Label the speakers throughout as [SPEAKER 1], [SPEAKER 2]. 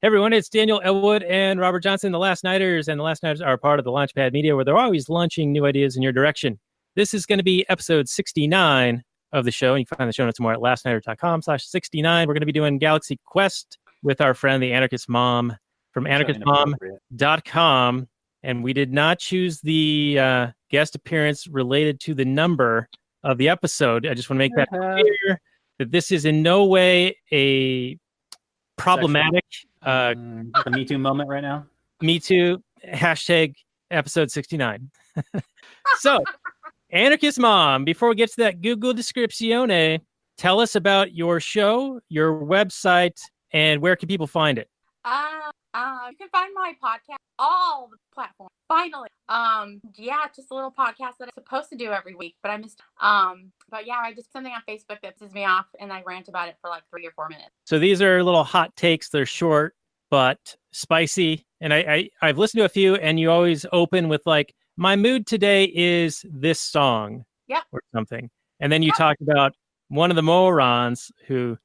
[SPEAKER 1] Hey everyone, it's Daniel Elwood and Robert Johnson, the Last Nighters, and the Last Nighters are part of the Launchpad Media, where they're always launching new ideas in your direction. This is going to be episode 69 of the show, and you can find the show notes more at lastnighter.com/69. We're going to be doing Galaxy Quest with our friend, the Anarchist Mom, from anarchistmom.com, and we did not choose the guest appearance related to the number of the episode. I just want to make that clear that this is in no way a problematic
[SPEAKER 2] the Me Too moment right now.
[SPEAKER 1] Me Too, hashtag episode 69. So, Anarchist Mom, before we get to that Google descriptione, tell us about your show, your website, and where can people find it?
[SPEAKER 3] You can find my podcast all the platforms. Finally. Just a little podcast that I'm supposed to do every week, but I missed. But yeah, I just something on Facebook that pisses me off, and I rant about it for like 3 or 4 minutes.
[SPEAKER 1] So these are little hot takes. They're short but spicy, and I've listened to a few, and you always open with like, my mood today is this song, or something, and then you talk about one of the morons who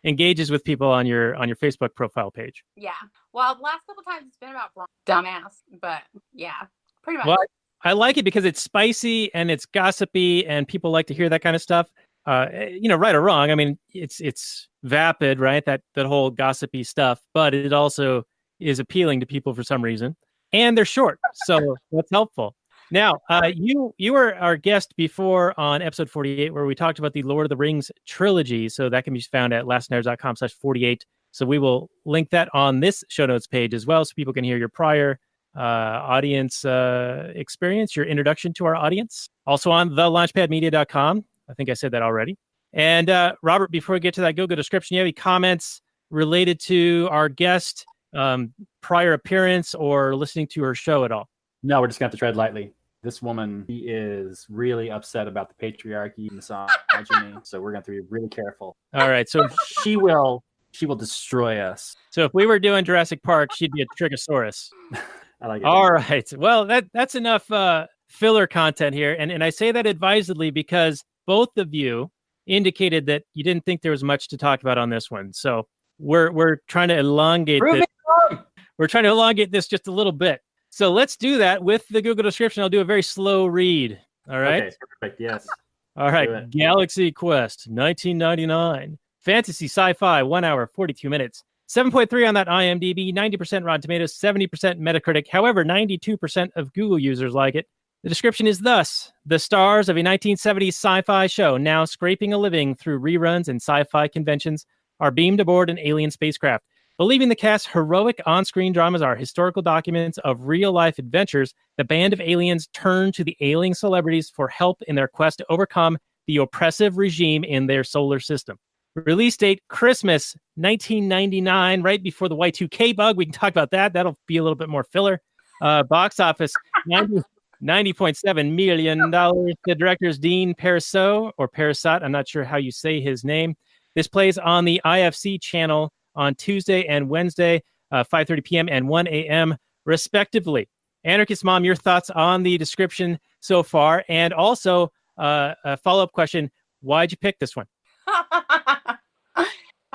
[SPEAKER 1] engages with people on your Facebook profile page.
[SPEAKER 3] Yeah. Well, the last couple times it's been about dumbass, but yeah, pretty much.
[SPEAKER 1] Well, I like it because it's spicy and it's gossipy, and people like to hear that kind of stuff. Right or wrong. I mean, it's vapid, right? That whole gossipy stuff, but it also is appealing to people for some reason, and they're short, so that's helpful. Now, you were our guest before on episode 48, where we talked about the Lord of the Rings trilogy. So that can be found at lastnighters.com/48. So we will link that on this show notes page as well, so people can hear your prior audience experience, your introduction to our audience. Also on thelaunchpadmedia.com. I think I said that already. And Robert, before we get to that Google description, you have any comments related to our guest prior appearance or listening to her show at all?
[SPEAKER 2] No, we're just going to have to tread lightly. This woman, she is really upset about the patriarchy and misogyny, so we're going to have to be really careful.
[SPEAKER 1] All right, so
[SPEAKER 2] she will destroy us.
[SPEAKER 1] So if we were doing Jurassic Park, she'd be a Trigosaurus.
[SPEAKER 2] I like it.
[SPEAKER 1] All right. Well, that's enough filler content here, and I say that advisedly because both of you indicated that you didn't think there was much to talk about on this one. So we're trying to elongate this. We're trying to elongate this just a little bit. So let's do that with the Google description. I'll do a very slow read. All right.
[SPEAKER 2] Okay, perfect. Yes.
[SPEAKER 1] All right. Galaxy Quest, 1999. Fantasy sci-fi, 1 hour, 42 minutes. 7.3 on that IMDb, 90% Rotten Tomatoes, 70% Metacritic. However, 92% of Google users like it. The description is thus: the stars of a 1970s sci-fi show, now scraping a living through reruns and sci-fi conventions, are beamed aboard an alien spacecraft. Believing the cast's heroic on-screen dramas are historical documents of real-life adventures, the band of aliens turn to the ailing celebrities for help in their quest to overcome the oppressive regime in their solar system. Release date, Christmas 1999, right before the Y2K bug. We can talk about that. That'll be a little bit more filler. Box office, $90.7 million. The director is Dean Parisot, or Parisot. I'm not sure how you say his name. This plays on the IFC channel on Tuesday and Wednesday, 5:30 p.m. and 1 a.m. respectively. Anarchist Mom, your thoughts on the description so far, and also a follow-up question: why'd you pick this one?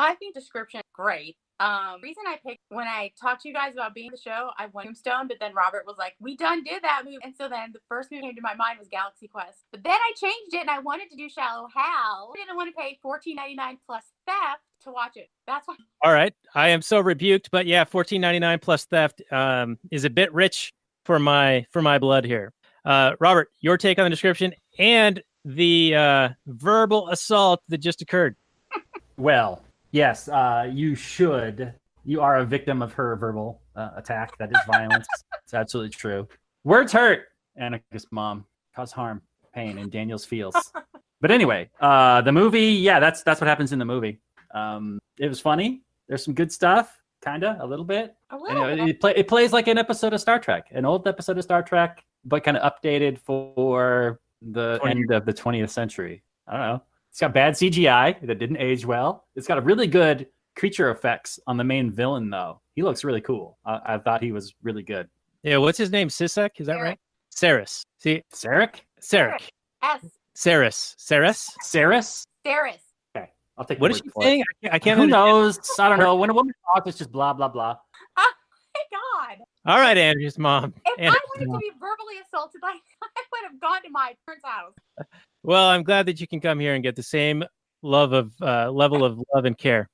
[SPEAKER 3] I think description great. Reason I picked, when I talked to you guys about being the show, I went Tombstone, but then Robert was like, we done did that movie. And so then the first movie came to my mind was Galaxy Quest. But then I changed it and I wanted to do Shallow Hal. I didn't want to pay $14.99 plus theft to watch it. That's why.
[SPEAKER 1] All right. I am so rebuked, but yeah, $14.99 plus theft is a bit rich for my blood here. Robert, your take on the description and the verbal assault that just occurred.
[SPEAKER 2] Well, yes, you are a victim of her verbal attack. That is violence. It's absolutely true. Words hurt. Anarchist Mom cause harm, pain, and Daniel's feels. But anyway, the movie, that's what happens in the movie. It was funny. There's some good stuff, a little bit. It plays like an episode of Star Trek, an old episode of Star Trek, but kind of updated for the end of the 20th century. I don't know. It's got bad CGI that didn't age well. It's got a really good creature effects on the main villain, though. He looks really cool. I thought he was really good.
[SPEAKER 1] Yeah, what's his name? Sisek? Is that right? Saris. See,
[SPEAKER 2] Sarek?
[SPEAKER 1] Sarek.
[SPEAKER 3] S.
[SPEAKER 1] Saris. Saris?
[SPEAKER 2] Saris?
[SPEAKER 3] Saris.
[SPEAKER 2] Okay. I'll take
[SPEAKER 1] What
[SPEAKER 2] your
[SPEAKER 1] is
[SPEAKER 2] word
[SPEAKER 1] she
[SPEAKER 2] for
[SPEAKER 1] saying?
[SPEAKER 2] it.
[SPEAKER 1] I can't
[SPEAKER 2] Who
[SPEAKER 1] understand.
[SPEAKER 2] knows? I don't know. When a woman talks, it's just blah blah blah.
[SPEAKER 3] Oh my God.
[SPEAKER 1] All right, Andrew's mom.
[SPEAKER 3] If
[SPEAKER 1] Andrew's
[SPEAKER 3] I wanted
[SPEAKER 1] mom.
[SPEAKER 3] to be verbally assaulted, I would have gone to my parents' house.
[SPEAKER 1] Well, I'm glad that you can come here and get the same level of love and care.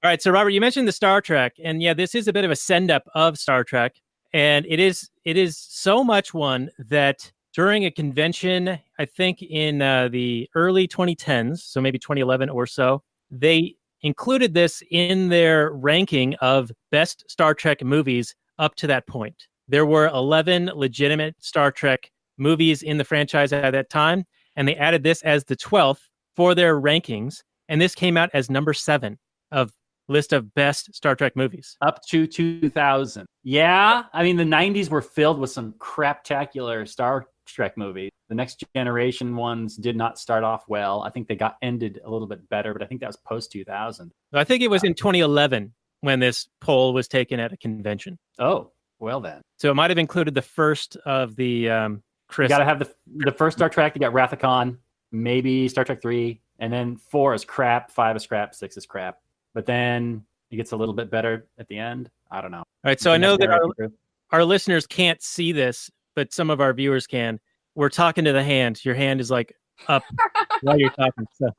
[SPEAKER 1] All right, so Robert, you mentioned the Star Trek, and yeah, this is a bit of a send up of Star Trek, and it is so much one that during a convention, I think in the early 2010s, so maybe 2011 or so, they included this in their ranking of best Star Trek movies up to that point. There were 11 legitimate Star Trek movies in the franchise at that time, and they added this as the 12th for their rankings, and this came out as number 7 of list of best Star Trek movies.
[SPEAKER 2] Up to 2000. Yeah, I mean the 90s were filled with some craptacular Star Trek movies. The Next Generation ones did not start off well. I think they got ended a little bit better, but I think that was post 2000.
[SPEAKER 1] I think it was in 2011 when this poll was taken at a convention.
[SPEAKER 2] Oh, well then.
[SPEAKER 1] So it might have included the first of the Chris.
[SPEAKER 2] You got to have the first Star Trek. You got Wrath of Khan, maybe Star Trek 3, and then 4 is crap, 5 is crap, 6 is crap. But then it gets a little bit better at the end. I don't know.
[SPEAKER 1] All right, so I know that our listeners can't see this, but some of our viewers can. We're talking to the hand. Your hand is like up while you're talking. So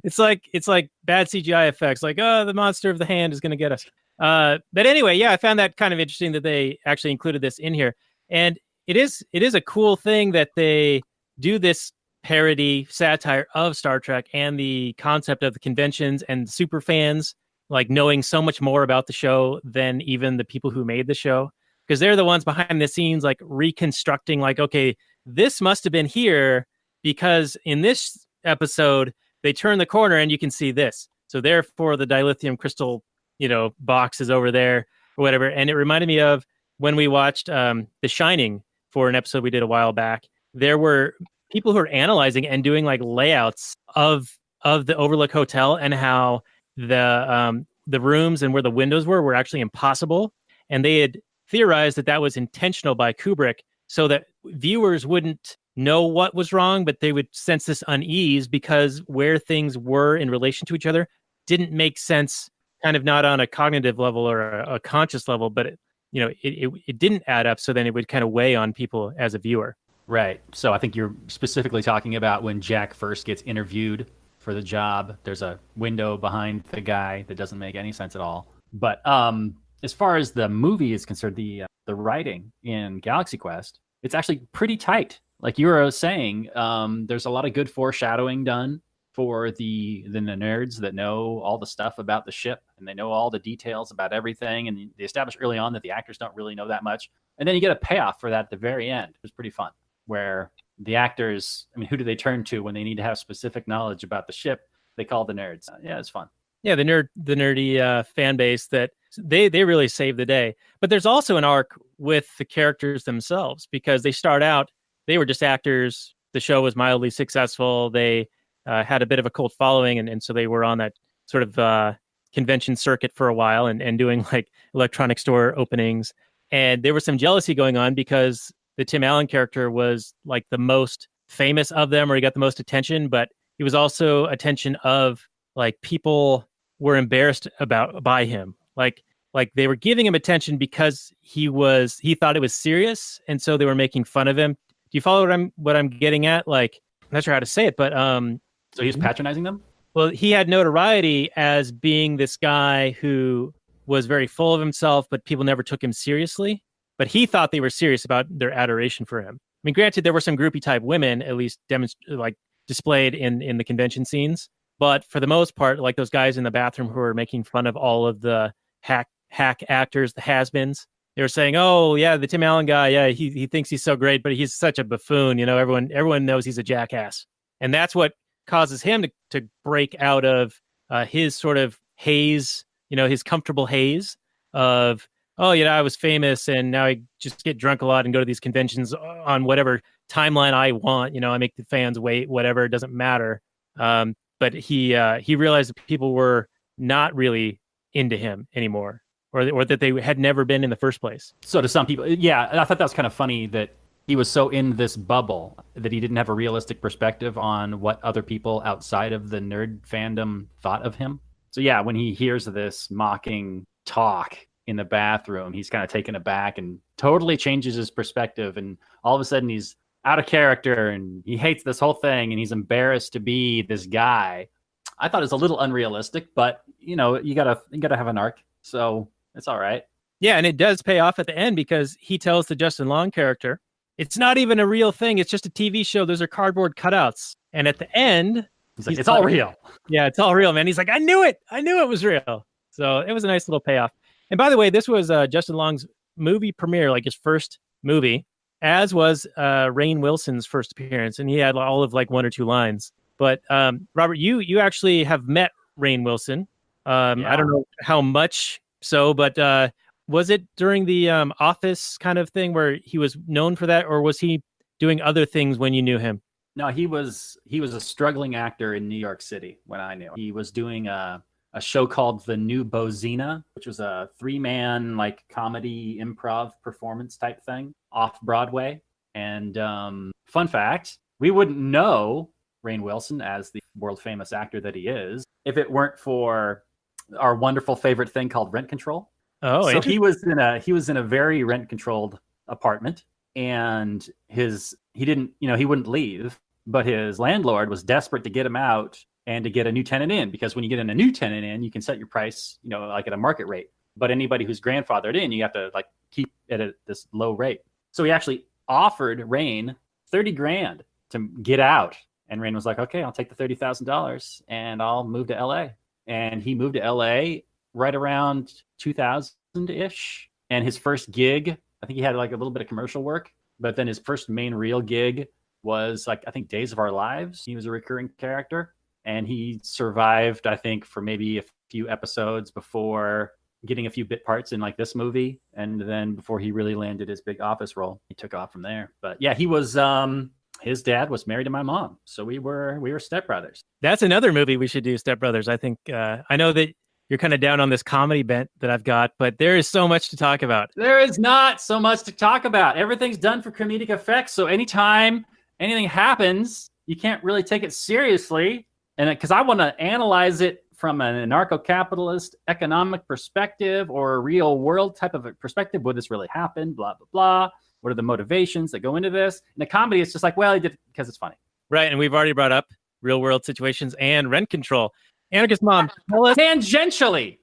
[SPEAKER 1] it's like bad CGI effects. Like, oh, the monster of the hand is going to get us. But anyway, yeah, I found that kind of interesting that they actually included this in here, and it is a cool thing that they do this parody satire of Star Trek and the concept of the conventions and super fans like knowing so much more about the show than even the people who made the show, because they're the ones behind the scenes like reconstructing like, okay, this must have been here because in this episode they turn the corner and you can see this, so therefore the dilithium crystal box is over there or whatever. And it reminded me of when we watched The Shining for an episode we did a while back. There were people who are analyzing and doing like layouts of the Overlook Hotel and how the rooms and where the windows were actually impossible. And they had theorized that was intentional by Kubrick so that viewers wouldn't know what was wrong, but they would sense this unease because where things were in relation to each other didn't make sense, kind of not on a cognitive level or a conscious level, but it didn't add up. So then it would kind of weigh on people as a viewer.
[SPEAKER 2] Right. So I think you're specifically talking about when Jack first gets interviewed for the job. There's a window behind the guy that doesn't make any sense at all. But as far as the movie is concerned, the writing in Galaxy Quest, it's actually pretty tight. Like you were saying, there's a lot of good foreshadowing done for the nerds that know all the stuff about the ship and they know all the details about everything. And they establish early on that the actors don't really know that much. And then you get a payoff for that at the very end. It was pretty fun. Where the actors, I mean, who do they turn to when they need to have specific knowledge about the ship? They call the nerds. Yeah, it's fun.
[SPEAKER 1] Yeah, the nerdy fan base that they really save the day. But there's also an arc with the characters themselves because they start out, they were just actors. The show was mildly successful. They had a bit of a cult following, and so they were on that sort of convention circuit for a while and doing like electronic store openings. And there was some jealousy going on because the Tim Allen character was like the most famous of them, or he got the most attention, but he was also attention of like people were embarrassed by him. Like they were giving him attention because he thought it was serious. And so they were making fun of him. Do you follow what I'm getting at? Like, I'm not sure how to say it, but,
[SPEAKER 2] so he was patronizing them?
[SPEAKER 1] Well, he had notoriety as being this guy who was very full of himself, but people never took him seriously. But he thought they were serious about their adoration for him. I mean, granted, there were some groupie type women, at least displayed in the convention scenes. But for the most part, like those guys in the bathroom who were making fun of all of the hack actors, the has-beens, they were saying, "Oh yeah, the Tim Allen guy, yeah, he thinks he's so great, but he's such a buffoon. Everyone knows he's a jackass." And that's what causes him to break out of his sort of haze, his comfortable haze of, oh, I was famous and now I just get drunk a lot and go to these conventions on whatever timeline I want. I make the fans wait, whatever, it doesn't matter. But he realized that people were not really into him anymore, or that they had never been in the first place.
[SPEAKER 2] So to some people, yeah, I thought that was kind of funny that he was so in this bubble that he didn't have a realistic perspective on what other people outside of the nerd fandom thought of him. So yeah, when he hears this mocking talk in the bathroom, he's kind of taken aback and totally changes his perspective. And all of a sudden he's out of character and he hates this whole thing and he's embarrassed to be this guy. I thought it was a little unrealistic, but you gotta have an arc. So it's all right.
[SPEAKER 1] Yeah, and it does pay off at the end because he tells the Justin Long character, it's not even a real thing. It's just a TV show. Those are cardboard cutouts. And at the end,
[SPEAKER 2] he's like, it's all real.
[SPEAKER 1] Yeah, it's all real, man. He's like, I knew it. I knew it was real. So it was a nice little payoff. And by the way, this was Justin Long's movie premiere, like his first movie, as was Rainn Wilson's first appearance. And he had all of like one or two lines. But Robert, you actually have met Rainn Wilson. I don't know how much so, but was it during the Office kind of thing where he was known for that, or was he doing other things when you knew him?
[SPEAKER 2] No, he was a struggling actor in New York City when I knew him. He was doing a show called The New Bozina, which was a 3-man like comedy improv performance type thing off Broadway. And fun fact, we wouldn't know Rainn Wilson as the world famous actor that he is if it weren't for our wonderful favorite thing called rent control.
[SPEAKER 1] Oh,
[SPEAKER 2] so he was in a very rent controlled apartment, and he wouldn't leave, but his landlord was desperate to get him out and to get a new tenant in, because when you get a new tenant in, you can set your price, like at a market rate. But anybody who's grandfathered in, you have to like keep it at this low rate. So he actually offered Rainn $30,000 to get out, and Rainn was like, "Okay, I'll take the $30,000 and I'll move to LA." And he moved to LA right around 2000-ish. And his first gig, I think he had like a little bit of commercial work, but then his first main real gig was like, I think Days of Our Lives. He was a recurring character, and he survived, I think, for maybe a few episodes before getting a few bit parts in like this movie. And then before he really landed his big Office role, he took off from there. But yeah, he was, his dad was married to my mom. So we were stepbrothers.
[SPEAKER 1] That's another movie we should do, Stepbrothers. I think, I know that you're kind of down on this comedy bent that I've got, but there is so much to talk about.
[SPEAKER 2] There is not so much to talk about. Everything's done for comedic effects. So anytime anything happens, you can't really take it seriously. And because I want to analyze it from an anarcho-capitalist economic perspective or a real world type of a perspective, would this really happen? Blah, blah, blah. What are the motivations that go into this? And the comedy is just like, well, he did it because it's funny.
[SPEAKER 1] Right. And we've already brought up real world situations and rent control. Anarchist Mom, tell us.
[SPEAKER 2] Tangentially.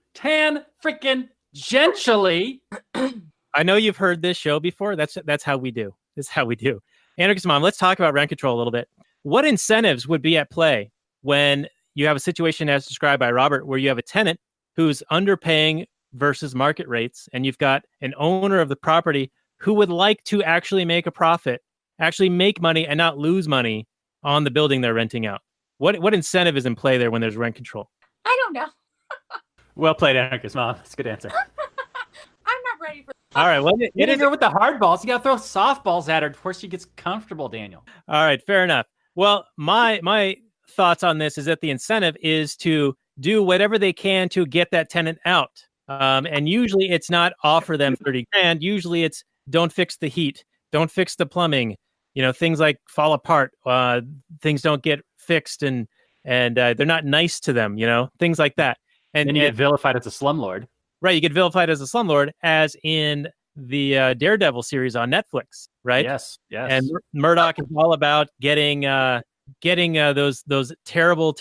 [SPEAKER 1] I know you've heard this show before. That's how we do. This is how we do. Anarchist Mom, let's talk about rent control a little bit. What incentives would be at play when you have a situation as described by Robert, where you have a tenant who's underpaying versus market rates, and you've got an owner of the property who would like to actually make a profit, actually make money and not lose money on the building they're renting out? What incentive is in play there when there's rent control?
[SPEAKER 3] I don't know.
[SPEAKER 2] Well played, Anarchist Mom. That's a good answer.
[SPEAKER 3] I'm not ready for that.
[SPEAKER 1] All right. Well,
[SPEAKER 2] you didn't go with the hard balls. You got to throw softballs at her before she gets comfortable, Daniel.
[SPEAKER 1] All right. Fair enough. Well, my thoughts on this is that the incentive is to do whatever they can to get that tenant out. And usually it's not offer them $30,000. Usually it's don't fix the heat, don't fix the plumbing, things like fall apart, things don't get fixed, and they're not nice to them, things like that. And
[SPEAKER 2] then you get vilified as a slumlord. Right,
[SPEAKER 1] you get vilified as a slumlord, as in the Daredevil series on Netflix, right?
[SPEAKER 2] Yes.
[SPEAKER 1] And Murdoch is all about getting those terrible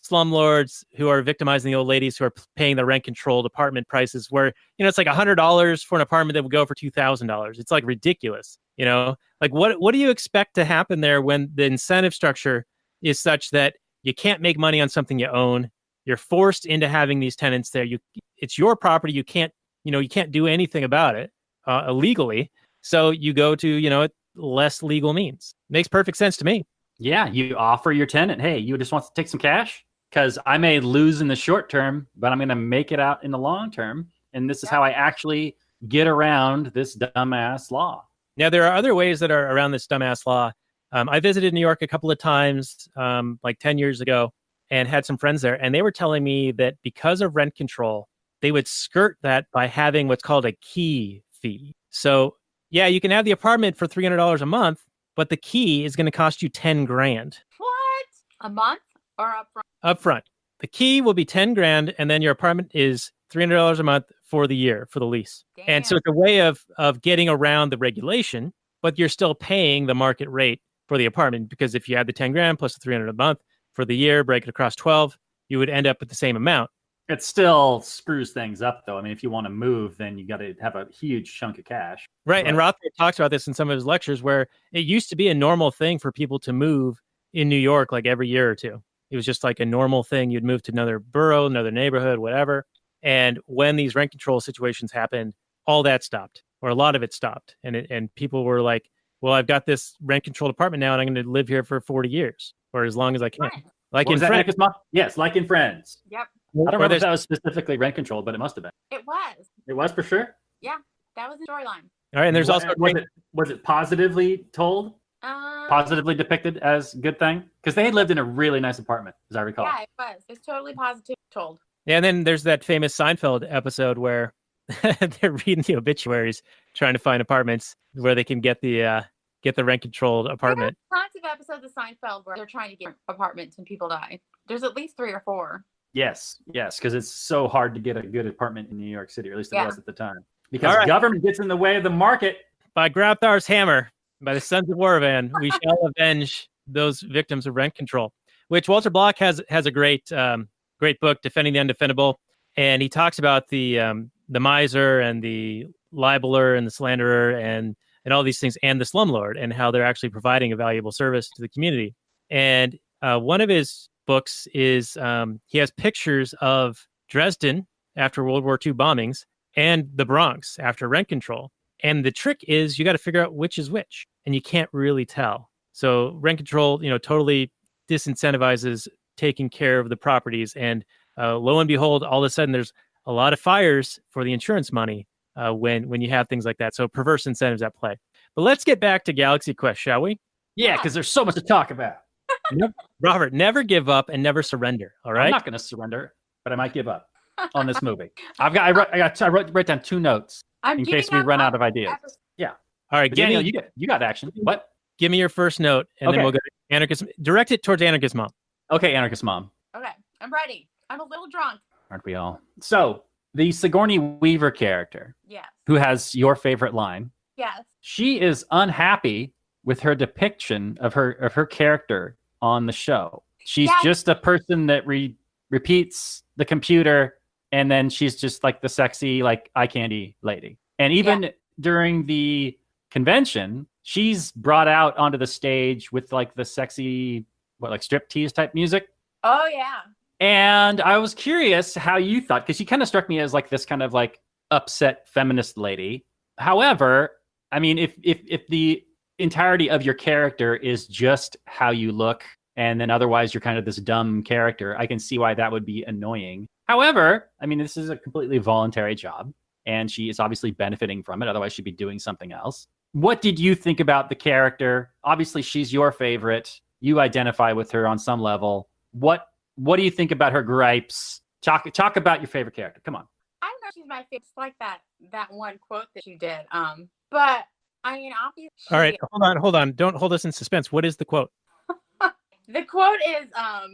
[SPEAKER 1] slumlords who are victimizing the old ladies who are paying the rent-controlled apartment prices, where it's like $100 for an apartment that would go for $2,000. It's like ridiculous. Like what do you expect to happen there when the incentive structure is such that you can't make money on something you own? You're forced into having these tenants there. It's your property. You can't do anything about it illegally. So you go to less legal means. Makes perfect sense to me.
[SPEAKER 2] Yeah, you offer your tenant, hey, you just want to take some cash because I may lose in the short term, but I'm going to make it out in the long term. And this is how I actually get around this dumbass law.
[SPEAKER 1] Now, there are other ways that are around this dumbass law. I visited New York a couple of times, like 10 years ago, and had some friends there. And they were telling me that because of rent control, they would skirt that by having what's called a key fee. So, Yeah, you can have the apartment for $300 a month, but the key is going to cost you 10 grand.
[SPEAKER 3] What? A month or upfront?
[SPEAKER 1] Up front. The key will be 10 grand, and then your apartment is $300 a month for the year, for the lease.
[SPEAKER 3] Damn.
[SPEAKER 1] And so it's a way of getting around the regulation, but you're still paying the market rate for the apartment, because if you had the 10 grand plus the 300 a month for the year, break it across 12, you would end up with the same amount.
[SPEAKER 2] It still screws things up, though. I mean, if you want to move, then you got to have a huge chunk of cash.
[SPEAKER 1] Right. And Rothbard talks about this in some of his lectures, where it used to be a normal thing for people to move in New York like every year or two. It was just like a normal thing. You'd move to another borough, another neighborhood, whatever. And when these rent control situations happened, all that stopped, or a lot of it stopped. And people were like, well, I've got this rent controlled apartment now, and I'm going to live here for 40 years or as long as I can.
[SPEAKER 3] Right.
[SPEAKER 1] Like
[SPEAKER 2] What
[SPEAKER 1] in
[SPEAKER 2] was that,
[SPEAKER 1] Friends.
[SPEAKER 2] Anarchist Mom? Yes, like in Friends.
[SPEAKER 3] Yep,
[SPEAKER 2] I don't remember if
[SPEAKER 1] there's-
[SPEAKER 2] that was specifically rent controlled, but it must have been.
[SPEAKER 3] it was.
[SPEAKER 2] It was for sure.
[SPEAKER 3] That was the storyline.
[SPEAKER 1] All right. And there's also
[SPEAKER 2] was it positively told, positively depicted as a good thing? Because they had lived in a really nice apartment, as I recall.
[SPEAKER 3] Yeah, it was. It's totally positive told.
[SPEAKER 1] Yeah, and then there's that famous Seinfeld episode where they're reading the obituaries, trying to find apartments where they can get the rent controlled apartment.
[SPEAKER 3] There's lots of episodes of Seinfeld where they're trying to get apartments and people die. There's at least 3 or 4.
[SPEAKER 2] Yes, because it's so hard to get a good apartment in New York City, or at least it
[SPEAKER 3] Yeah.
[SPEAKER 2] was at the time. Because
[SPEAKER 1] All right.
[SPEAKER 2] government gets in the way of the market.
[SPEAKER 1] By Grabthar's hammer, by the Sons of Warvan, we shall avenge those victims of rent control. Which Walter Block has a great book, Defending the Undefendable, and he talks about the miser and the libeler and the slanderer and all these things, and the slumlord, and how they're actually providing a valuable service to the community. And one of his books is he has pictures of Dresden after World War II bombings and the Bronx after rent control. And the trick is you got to figure out which is which, and you can't really tell. So rent control, totally disincentivizes taking care of the properties. And lo and behold, all of a sudden there's a lot of fires for the insurance money when you have things like that. So perverse incentives at play. But let's get back to Galaxy Quest, shall we?
[SPEAKER 2] Yeah, because there's so much to talk about.
[SPEAKER 1] Robert, never give up and never surrender. All right.
[SPEAKER 2] I'm not going to surrender, but I might give up on this movie. I wrote down 2 notes
[SPEAKER 3] I'm
[SPEAKER 2] in
[SPEAKER 3] giving
[SPEAKER 2] case we
[SPEAKER 3] up
[SPEAKER 2] run
[SPEAKER 3] on
[SPEAKER 2] out of ideas.
[SPEAKER 3] episode-
[SPEAKER 1] All right.
[SPEAKER 2] But
[SPEAKER 1] Give
[SPEAKER 2] Daniel,
[SPEAKER 1] me,
[SPEAKER 2] you got action. What?
[SPEAKER 1] give me your first note, and then
[SPEAKER 2] Okay.
[SPEAKER 1] we'll go to Anarchist. Direct it towards Anarchist Mom.
[SPEAKER 2] Okay, Anarchist Mom.
[SPEAKER 3] Okay, I'm ready. I'm a little drunk.
[SPEAKER 2] Aren't we all? So the Sigourney Weaver character,
[SPEAKER 3] Yes.
[SPEAKER 2] who has your favorite line,
[SPEAKER 3] Yes.
[SPEAKER 2] she is unhappy with her depiction of her character on the show. She's
[SPEAKER 3] Yes.
[SPEAKER 2] just a person that repeats the computer, and then she's just like the sexy, like eye candy lady. And even during the convention, she's brought out onto the stage with like the sexy, like striptease type music.
[SPEAKER 3] Oh yeah.
[SPEAKER 2] And I was curious how you thought, because she kind of struck me as like this kind of like upset feminist lady. However, I mean, if the entirety of your character is just how you look, and then otherwise you're kind of this dumb character, I can see why that would be annoying. However, I mean, this is a completely voluntary job, and she is obviously benefiting from it. Otherwise, she'd be doing something else. What did you think about the character? Obviously, she's your favorite. You identify with her on some level. What do you think about her gripes? Talk about your favorite character. Come on.
[SPEAKER 3] I don't know if she's my favorite. It's like that one quote that you did. But I mean, obviously.
[SPEAKER 1] All right. Hold on. Don't hold us in suspense. What is the quote?
[SPEAKER 3] The quote is,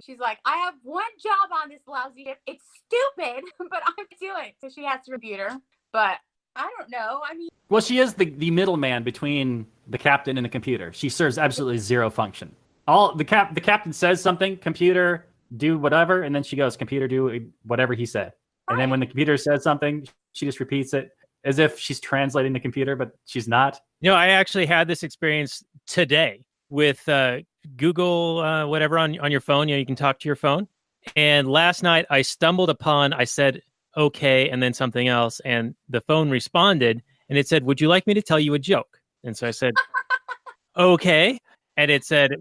[SPEAKER 3] she's like, I have one job on this lousy ship. It's stupid, but I'm doing it. So she has to rebuke her. But I don't know. I mean,
[SPEAKER 2] Well, she is the middleman between the captain and the computer. She serves absolutely zero function. The captain says something, computer, do whatever, and then she goes, computer, do whatever he said. And then when the computer says something, she just repeats it as if she's translating the computer, but she's not.
[SPEAKER 1] I actually had this experience today with Google, whatever on your phone. You can talk to your phone. And last night I said, okay, and then something else. And the phone responded and it said, would you like me to tell you a joke? And so I said, okay. And it said,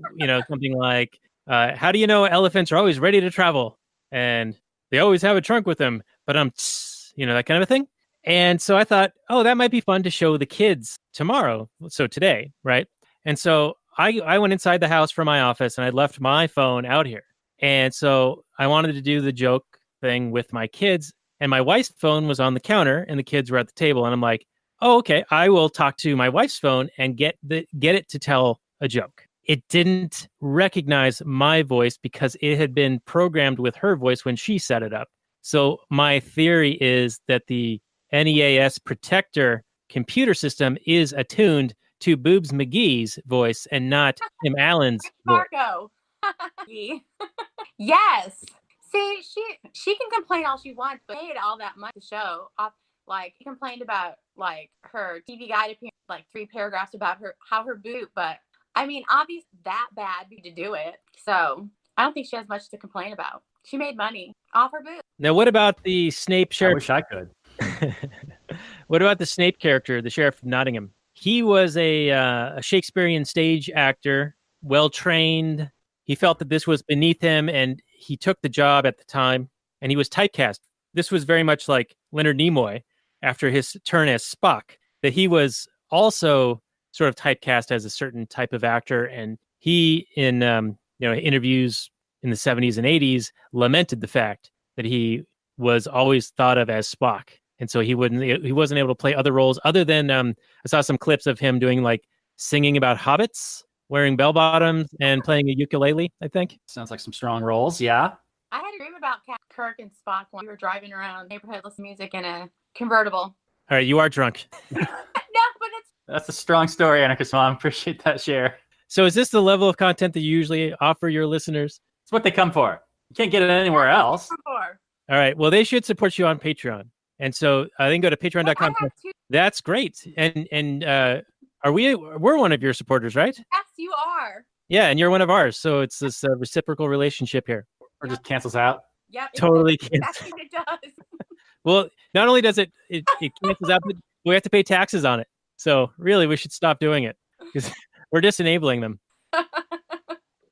[SPEAKER 1] something like, how do you know elephants are always ready to travel? And they always have a trunk with them, but that kind of a thing. And so I thought, oh, that might be fun to show the kids tomorrow. So today, right? And so I went inside the house from my office and I left my phone out here. And so I wanted to do the joke thing with my kids, and my wife's phone was on the counter and the kids were at the table. And I'm like, oh, okay, I will talk to my wife's phone and get it to tell a joke. It didn't recognize my voice because it had been programmed with her voice when she set it up. So my theory is that the NEAS protector computer system is attuned to Boobs McGee's voice and not Tim Allen's voice.
[SPEAKER 3] Marco. Yes. See, she can complain all she wants, but paid all that money to show off. Like, he complained about like her TV guide appearance, like 3 paragraphs about how her boob, but I mean, obviously that bad to do it. So I don't think she has much to complain about. She made money off her boob.
[SPEAKER 1] Now, what about the Snape sheriff?
[SPEAKER 2] I wish I could.
[SPEAKER 1] What about the Snape character, the sheriff of Nottingham? He was a Shakespearean stage actor, well-trained. He felt that this was beneath him, and he took the job at the time, and he was typecast. This was very much like Leonard Nimoy after his turn as Spock, that he was also sort of typecast as a certain type of actor. And he, in interviews in the 70s and 80s, lamented the fact that he was always thought of as Spock. And so he wasn't able to play other roles other than I saw some clips of him doing like singing about hobbits, wearing bell bottoms, and playing a ukulele, I think.
[SPEAKER 2] Sounds like some strong roles, yeah.
[SPEAKER 3] I had a dream about Kirk and Spock when we were driving around the neighborhood listening to music in a convertible.
[SPEAKER 1] All right, you are drunk.
[SPEAKER 3] No, but
[SPEAKER 2] That's a strong story, Anarchist Mom. Appreciate that share.
[SPEAKER 1] So is this the level of content that you usually offer your listeners?
[SPEAKER 2] It's what they come for. You can't get it anywhere else.
[SPEAKER 1] All right, well, they should support you on Patreon. And so then go to patreon.com. That's great. And we're one of your supporters, right?
[SPEAKER 3] Yes, you are.
[SPEAKER 1] Yeah, and you're one of ours. So it's this reciprocal relationship here.
[SPEAKER 2] Or just cancels out.
[SPEAKER 3] Yep.
[SPEAKER 1] Totally
[SPEAKER 3] That's what it does.
[SPEAKER 1] Well, not only does it cancels out, but we have to pay taxes on it. So really, we should stop doing it because we're just enabling them.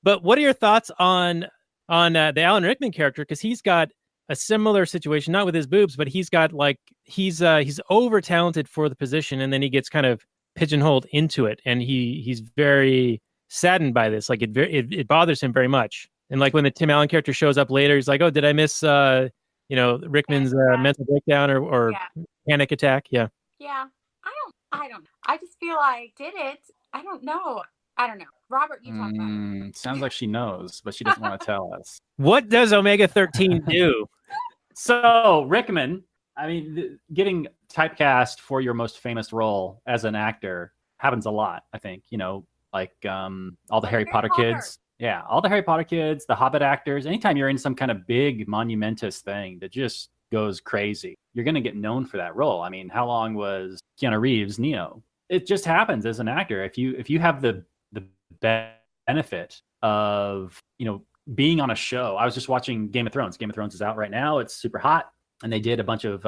[SPEAKER 1] But what are your thoughts on the Alan Rickman character? Because he's got a similar situation, not with his boobs, but he's got like he's over talented for the position, and then he gets kind of pigeonholed into it, and he's very saddened by this. Like it bothers him very much. And like when the Tim Allen character shows up later, he's like, "Oh, did I miss Rickman's mental breakdown or panic attack?" Yeah.
[SPEAKER 3] Yeah. I don't know. I just feel like did it. I don't know. Robert, you talk about it.
[SPEAKER 2] Sounds like she knows, but she doesn't want to tell us.
[SPEAKER 1] What does Omega-13 do?
[SPEAKER 2] So Rickman, I mean, getting typecast for your most famous role as an actor happens a lot. I think like all the Harry Potter kids. Yeah, all the Harry Potter kids, the Hobbit actors. Anytime you're in some kind of big monumentous thing that just goes crazy, you're going to get known for that role. I mean, how long was Keanu Reeves Neo? It just happens as an actor. If you have the benefit of being on a show. I was just watching Game of Thrones. Game of Thrones is out right now. It's super hot, and they did a bunch of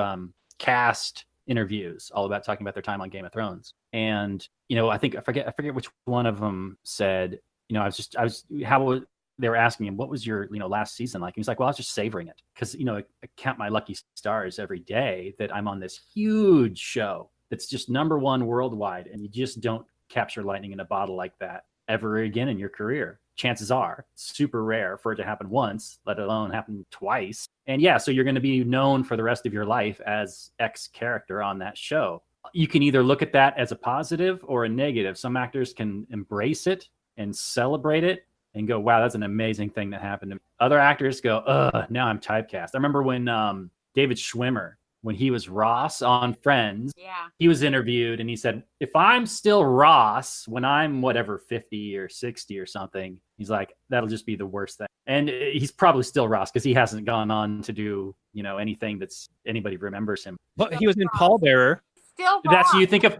[SPEAKER 2] cast interviews all about talking about their time on Game of Thrones. And I forget which one of them said. They were asking him, what was your last season like? And he's like, well, I was just savoring it because I count my lucky stars every day that I'm on this huge show that's just #1 worldwide, and you just don't capture lightning in a bottle like that ever again in your career. Chances are super rare for it to happen once, let alone happen twice. And yeah, so you're going to be known for the rest of your life as X character on that show. You can either look at that as a positive or a negative. Some actors can embrace it and celebrate it and go, wow, that's an amazing thing that happened to me. Other actors go, now I'm typecast. I remember when David Schwimmer, when he was Ross on Friends, he was interviewed and he said, if I'm still Ross when I'm whatever 50 or 60 or something, he's like, that'll just be the worst thing. And he's probably still Ross because he hasn't gone on to do anything that's anybody remembers him.
[SPEAKER 1] But he was in Pallbearer.
[SPEAKER 3] Still Ross.
[SPEAKER 2] That's you think of.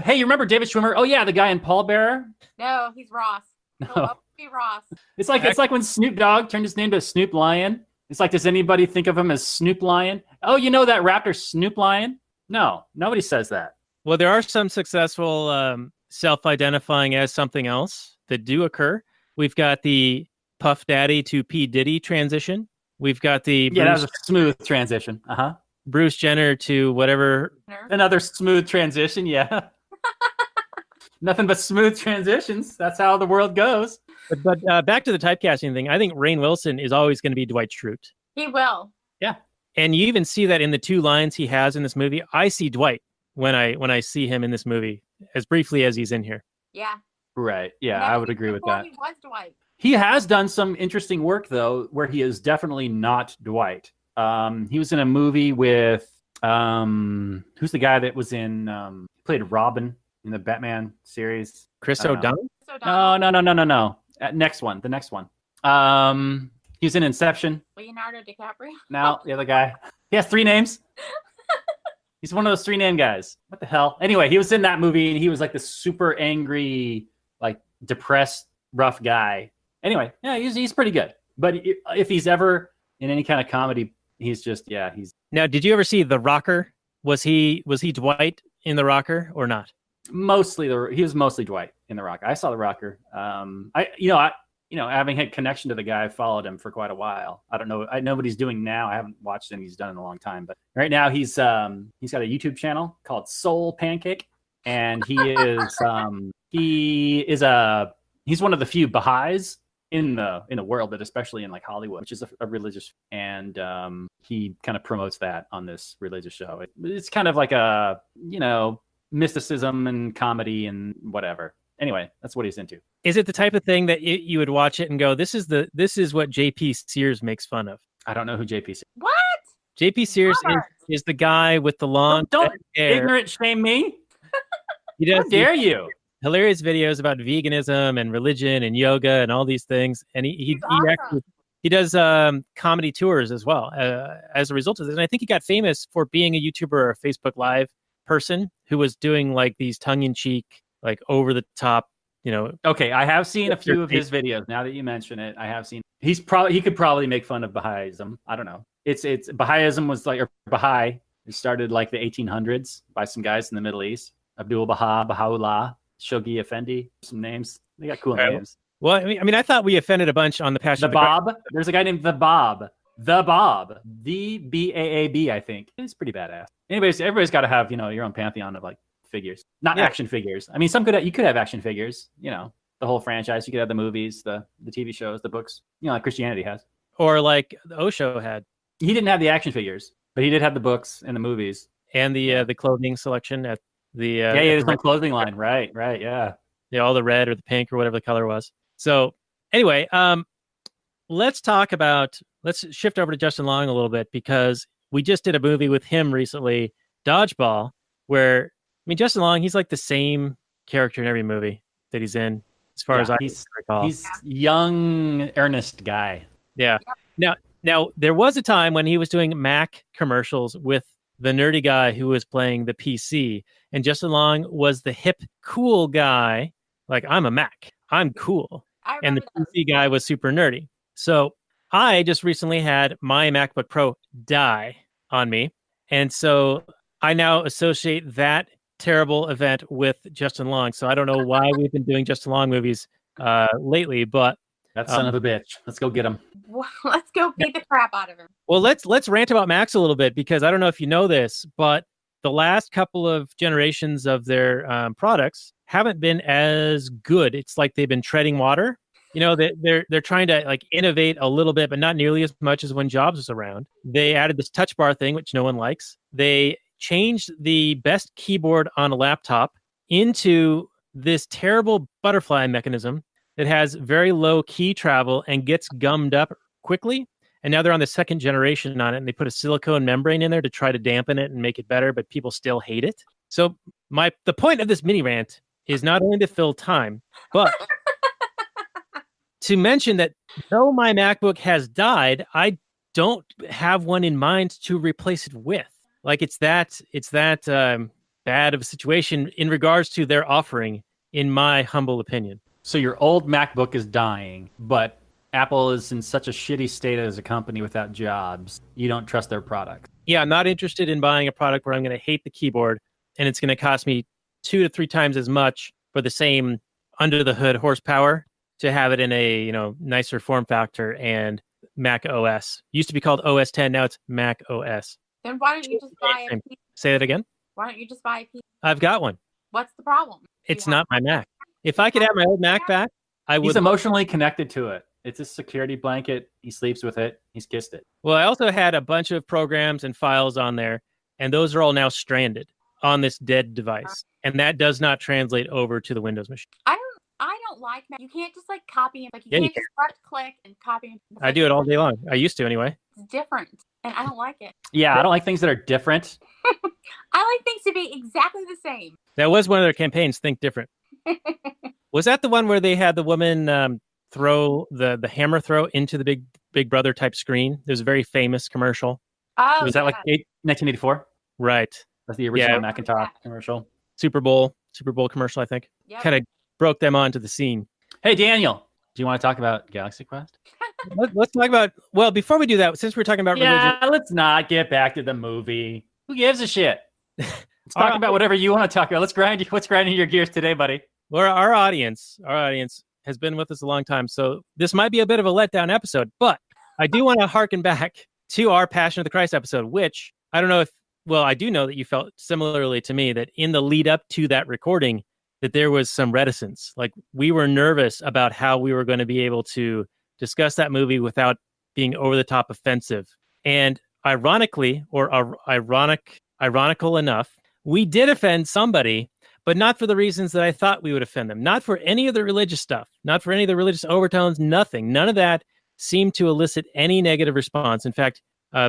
[SPEAKER 2] Hey, you remember David Schwimmer? Oh yeah, the guy in Pallbearer.
[SPEAKER 3] No, he's Ross.
[SPEAKER 2] No.
[SPEAKER 3] Be Ross.
[SPEAKER 2] It's like when Snoop Dogg turned his name to Snoop Lion. It's like, does anybody think of him as Snoop Lion? Oh, you know that rapper Snoop Lion? No, nobody says that.
[SPEAKER 1] Well, there are some successful self-identifying as something else that do occur. We've got the Puff Daddy to P. Diddy transition. We've got the
[SPEAKER 2] that was a smooth transition.
[SPEAKER 1] Bruce Jenner to whatever.
[SPEAKER 2] Another smooth transition, yeah. Nothing but smooth transitions. That's how the world goes.
[SPEAKER 1] But back to the typecasting thing, I think Rainn Wilson is always going to be Dwight Schrute.
[SPEAKER 3] He will.
[SPEAKER 2] Yeah.
[SPEAKER 1] And you even see that in the 2 lines he has in this movie. I see Dwight. when I see him in this movie, as briefly as he's in here.
[SPEAKER 3] Yeah.
[SPEAKER 2] Right. Yeah,
[SPEAKER 3] Never
[SPEAKER 2] I would
[SPEAKER 3] even
[SPEAKER 2] agree with
[SPEAKER 3] before
[SPEAKER 2] that.
[SPEAKER 3] He was Dwight.
[SPEAKER 2] He has done some interesting work though, where he is definitely not Dwight. He was in a movie with who's the guy that was in played Robin in the Batman series?
[SPEAKER 1] Chris
[SPEAKER 2] I don't know.
[SPEAKER 1] O'Donnell?
[SPEAKER 3] So Donald,
[SPEAKER 2] No. The next one. He was in Inception.
[SPEAKER 3] Leonardo DiCaprio.
[SPEAKER 2] Now the other guy. He has 3 names. He's one of those 3 name guys. What the hell? Anyway, he was in that movie and he was like the super angry, like depressed, rough guy. Anyway, yeah, he's pretty good. But if he's ever in any kind of comedy, he's just he's
[SPEAKER 1] Now, did you ever see The Rocker? Was he Dwight in The Rocker or not?
[SPEAKER 2] he was mostly Dwight in The Rocker. I saw The Rocker. Having had connection to the guy, I followed him for quite a while. I don't know. I know what he's doing now. I haven't watched anything he's done in a long time. But right now he's got a YouTube channel called Soul Pancake, and he's one of the few Baha'is in the world, but especially in like Hollywood, which is a religious, and he kind of promotes that on this religious show. It's kind of like a mysticism and comedy and whatever. Anyway, that's what he's into.
[SPEAKER 1] Is it the type of thing that you would watch it and go, this is what JP Sears makes fun of?
[SPEAKER 2] I don't know who JP is.
[SPEAKER 3] What?
[SPEAKER 1] JP Sears
[SPEAKER 3] Robert.
[SPEAKER 1] is the guy with the long
[SPEAKER 2] Don't
[SPEAKER 1] hair.
[SPEAKER 2] ignorant shame me.
[SPEAKER 1] He
[SPEAKER 2] How
[SPEAKER 1] does
[SPEAKER 2] dare you?
[SPEAKER 1] hilarious videos about veganism and religion and yoga and all these things. And he
[SPEAKER 3] awesome.
[SPEAKER 1] does comedy tours as well as a result of this. And I think he got famous for being a YouTuber or a Facebook Live person who was doing like these tongue-in-cheek, like over the top,
[SPEAKER 2] Okay, I have seen a few of his videos. Now that you mention it, I have seen. He could probably make fun of Baha'ism. I don't know. It's Baha'ism was like, or Baha'i. It started like the 1800s by some guys in the Middle East. Abdul Baha, Baha'u'llah, Shoghi Effendi. Some names. They got cool names.
[SPEAKER 1] Well, I mean, I thought we offended a bunch on the Passion.
[SPEAKER 2] The Bob. There's a guy named The Bob. The Bob. The Baab, I think. It's pretty badass. Anyways, everybody's got to have your own pantheon of like figures, not action figures. I mean, you could have action figures. The whole franchise. You could have the movies, the TV shows, the books. Like Christianity has,
[SPEAKER 1] or like the Osho had.
[SPEAKER 2] He didn't have the action figures, but he did have the books and the movies
[SPEAKER 1] and the clothing selection at the
[SPEAKER 2] there's no clothing line. Right, yeah,
[SPEAKER 1] all the red or the pink or whatever the color was. So anyway, let's shift over to Justin Long a little bit, because we just did a movie with him recently, Dodgeball, where Justin Long, he's like the same character in every movie that he's in, as far as I recall.
[SPEAKER 2] He's young, earnest guy.
[SPEAKER 1] Yeah. Now there was a time when he was doing Mac commercials with the nerdy guy who was playing the PC, and Justin Long was the hip, cool guy. Like, I'm a Mac, I'm cool, and the PC guy was super nerdy. So I just recently had my MacBook Pro die on me, and so I now associate that terrible event with Justin Long. So I don't know why we've been doing Justin Long movies lately, but
[SPEAKER 2] that son of a bitch. Let's go get him.
[SPEAKER 3] Well, let's go beat the crap out of him.
[SPEAKER 1] Well, let's rant about Macs a little bit, because I don't know if you know this, but the last couple of generations of their products haven't been as good. It's like they've been treading water. They're trying to like innovate a little bit, but not nearly as much as when Jobs was around. They added this touch bar thing, which no one likes. They changed the best keyboard on a laptop into this terrible butterfly mechanism that has very low key travel and gets gummed up quickly. And now they're on the second generation on it, and they put a silicone membrane in there to try to dampen it and make it better, but people still hate it. So the point of this mini rant is not only to fill time, but to mention that though my MacBook has died, I don't have one in mind to replace it with. Like, it's that bad of a situation in regards to their offering, in my humble opinion.
[SPEAKER 2] So your old MacBook is dying, but Apple is in such a shitty state as a company without Jobs. You don't trust their product.
[SPEAKER 1] Yeah, I'm not interested in buying a product where I'm going to hate the keyboard, and it's going to cost me 2 to 3 times as much for the same under the hood horsepower to have it in a nicer form factor and Mac OS. Used to be called OS 10, now it's Mac OS.
[SPEAKER 3] Then why don't you just buy a PC?
[SPEAKER 1] Say that again?
[SPEAKER 3] Why don't you just buy a PC?
[SPEAKER 1] I've got one.
[SPEAKER 3] What's the problem?
[SPEAKER 1] It's not my Mac. If I could have my old Mac back, I would.
[SPEAKER 2] He's emotionally connected to it. It's a security blanket. He sleeps with it. He's kissed it.
[SPEAKER 1] Well, I also had a bunch of programs and files on there, and those are all now stranded. on this dead device, and that does not translate over to the Windows machine.
[SPEAKER 3] I don't like Mac. You can't just like copy and like you
[SPEAKER 1] Yeah, you
[SPEAKER 3] can't just left click and copy. And,
[SPEAKER 1] I do it all day long. I used to anyway.
[SPEAKER 3] It's different, and I don't like it.
[SPEAKER 2] Yeah, I don't like things that are different.
[SPEAKER 3] I like things to be exactly the same.
[SPEAKER 1] That was one of their campaigns. Think different. Was that the one where they had the woman throw the hammer throw into the Big Brother type screen? There's a very famous commercial.
[SPEAKER 3] Oh,
[SPEAKER 2] Was that like 1984?
[SPEAKER 1] Right.
[SPEAKER 2] That's the original Macintosh commercial.
[SPEAKER 1] Super Bowl commercial, I think.
[SPEAKER 3] Yep.
[SPEAKER 1] Kind of broke them onto the scene.
[SPEAKER 2] Hey, Daniel, do you want to talk about Galaxy Quest?
[SPEAKER 1] Let's talk about, well, before we do that, since we're talking about religion.
[SPEAKER 2] Let's not get back to the movie. Who gives a shit? Let's talk about whatever you want to talk about. What's grinding your gears today, buddy?
[SPEAKER 1] Well, our audience has been with us a long time, so this might be a bit of a letdown episode, but I do want to harken back to our Passion of the Christ episode, which I don't know if, well, I do know that you felt similarly to me that in the lead up to that recording, that there was some reticence. Like we were nervous about how we were going to be able to discuss that movie without being over the top offensive. And ironically, or ironical enough, we did offend somebody, but not for the reasons that I thought we would offend them. Not for any of the religious stuff, not for any of the religious overtones, nothing. None of that seemed to elicit any negative response. In fact,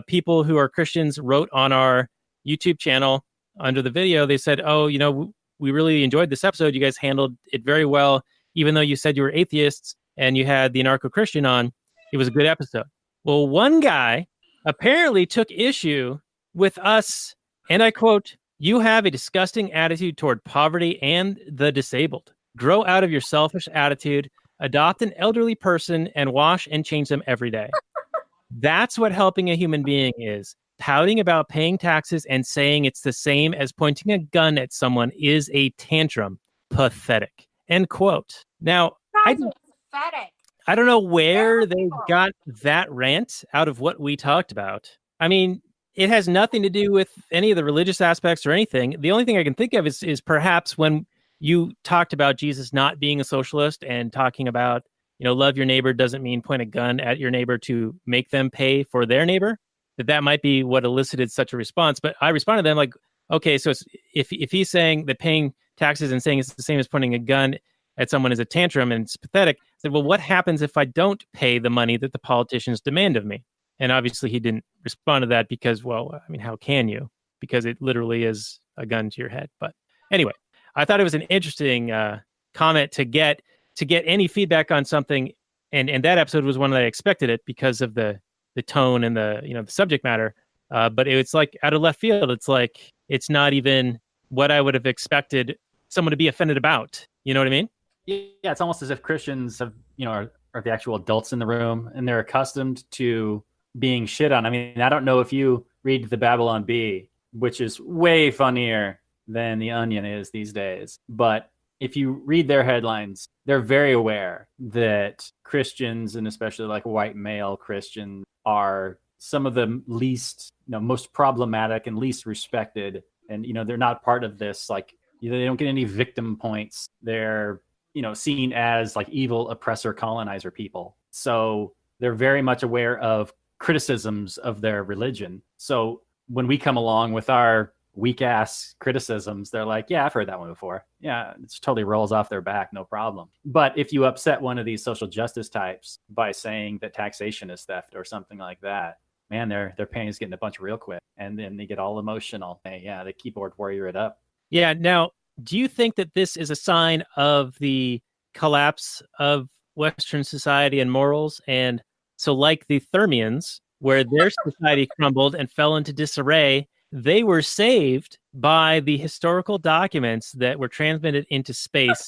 [SPEAKER 1] people who are Christians wrote on our YouTube channel under the video, they said, oh, you know, we really enjoyed this episode. You guys handled it very well. Even though you said you were atheists and you had the anarcho-Christian on, it was a good episode. Well, one guy apparently took issue with us, and I quote, "You have a disgusting attitude toward poverty and the disabled. Grow out of your selfish attitude, adopt an elderly person, and wash and change them every day." That's what helping a human being is. Pouting about paying taxes and saying it's the same as pointing a gun at someone is a tantrum. Pathetic. End quote. Now,
[SPEAKER 3] pathetic.
[SPEAKER 1] I don't know where they got that rant out of what we talked about. I mean, it has nothing to do with any of the religious aspects or anything. The only thing I can think of is perhaps when you talked about Jesus not being a socialist and talking about, you know, love your neighbor doesn't mean point a gun at your neighbor to make them pay for their neighbor. That might be what elicited such a response. But I responded to them like, okay, so if he's saying that paying taxes and saying it's the same as pointing a gun at someone is a tantrum and it's pathetic, I said, well, what happens if I don't pay the money that the politicians demand of me? And obviously he didn't respond to that because, well, I mean, how can you? Because it literally is a gun to your head. But anyway, I thought it was an interesting comment to get any feedback on something. And that episode was one that I expected it because of the tone and the subject matter. But it's like out of left field. It's like, it's not even what I would have expected someone to be offended about. You know what I mean?
[SPEAKER 2] Yeah. It's almost as if Christians have, are the actual adults in the room and they're accustomed to being shit on. I mean, I don't know if you read the Babylon Bee, which is way funnier than the Onion is these days. But if you read their headlines, they're very aware that Christians, and especially like white male Christians, are some of the least, most problematic and least respected. And, they're not part of this. Like, they don't get any victim points. They're, seen as like evil oppressor colonizer people. So they're very much aware of criticisms of their religion. So when we come along with our weak ass criticisms, they're like, yeah, I've heard that one before. Yeah, it totally rolls off their back, no problem. But if you upset one of these social justice types by saying that taxation is theft or something like that, man, their pain is getting a bunch real quick. And then they get all emotional. They keyboard warrior it up.
[SPEAKER 1] Yeah. Now, do you think that this is a sign of the collapse of Western society and morals? And so like the Thermians, where their society crumbled and fell into disarray, they were saved by the historical documents that were transmitted into space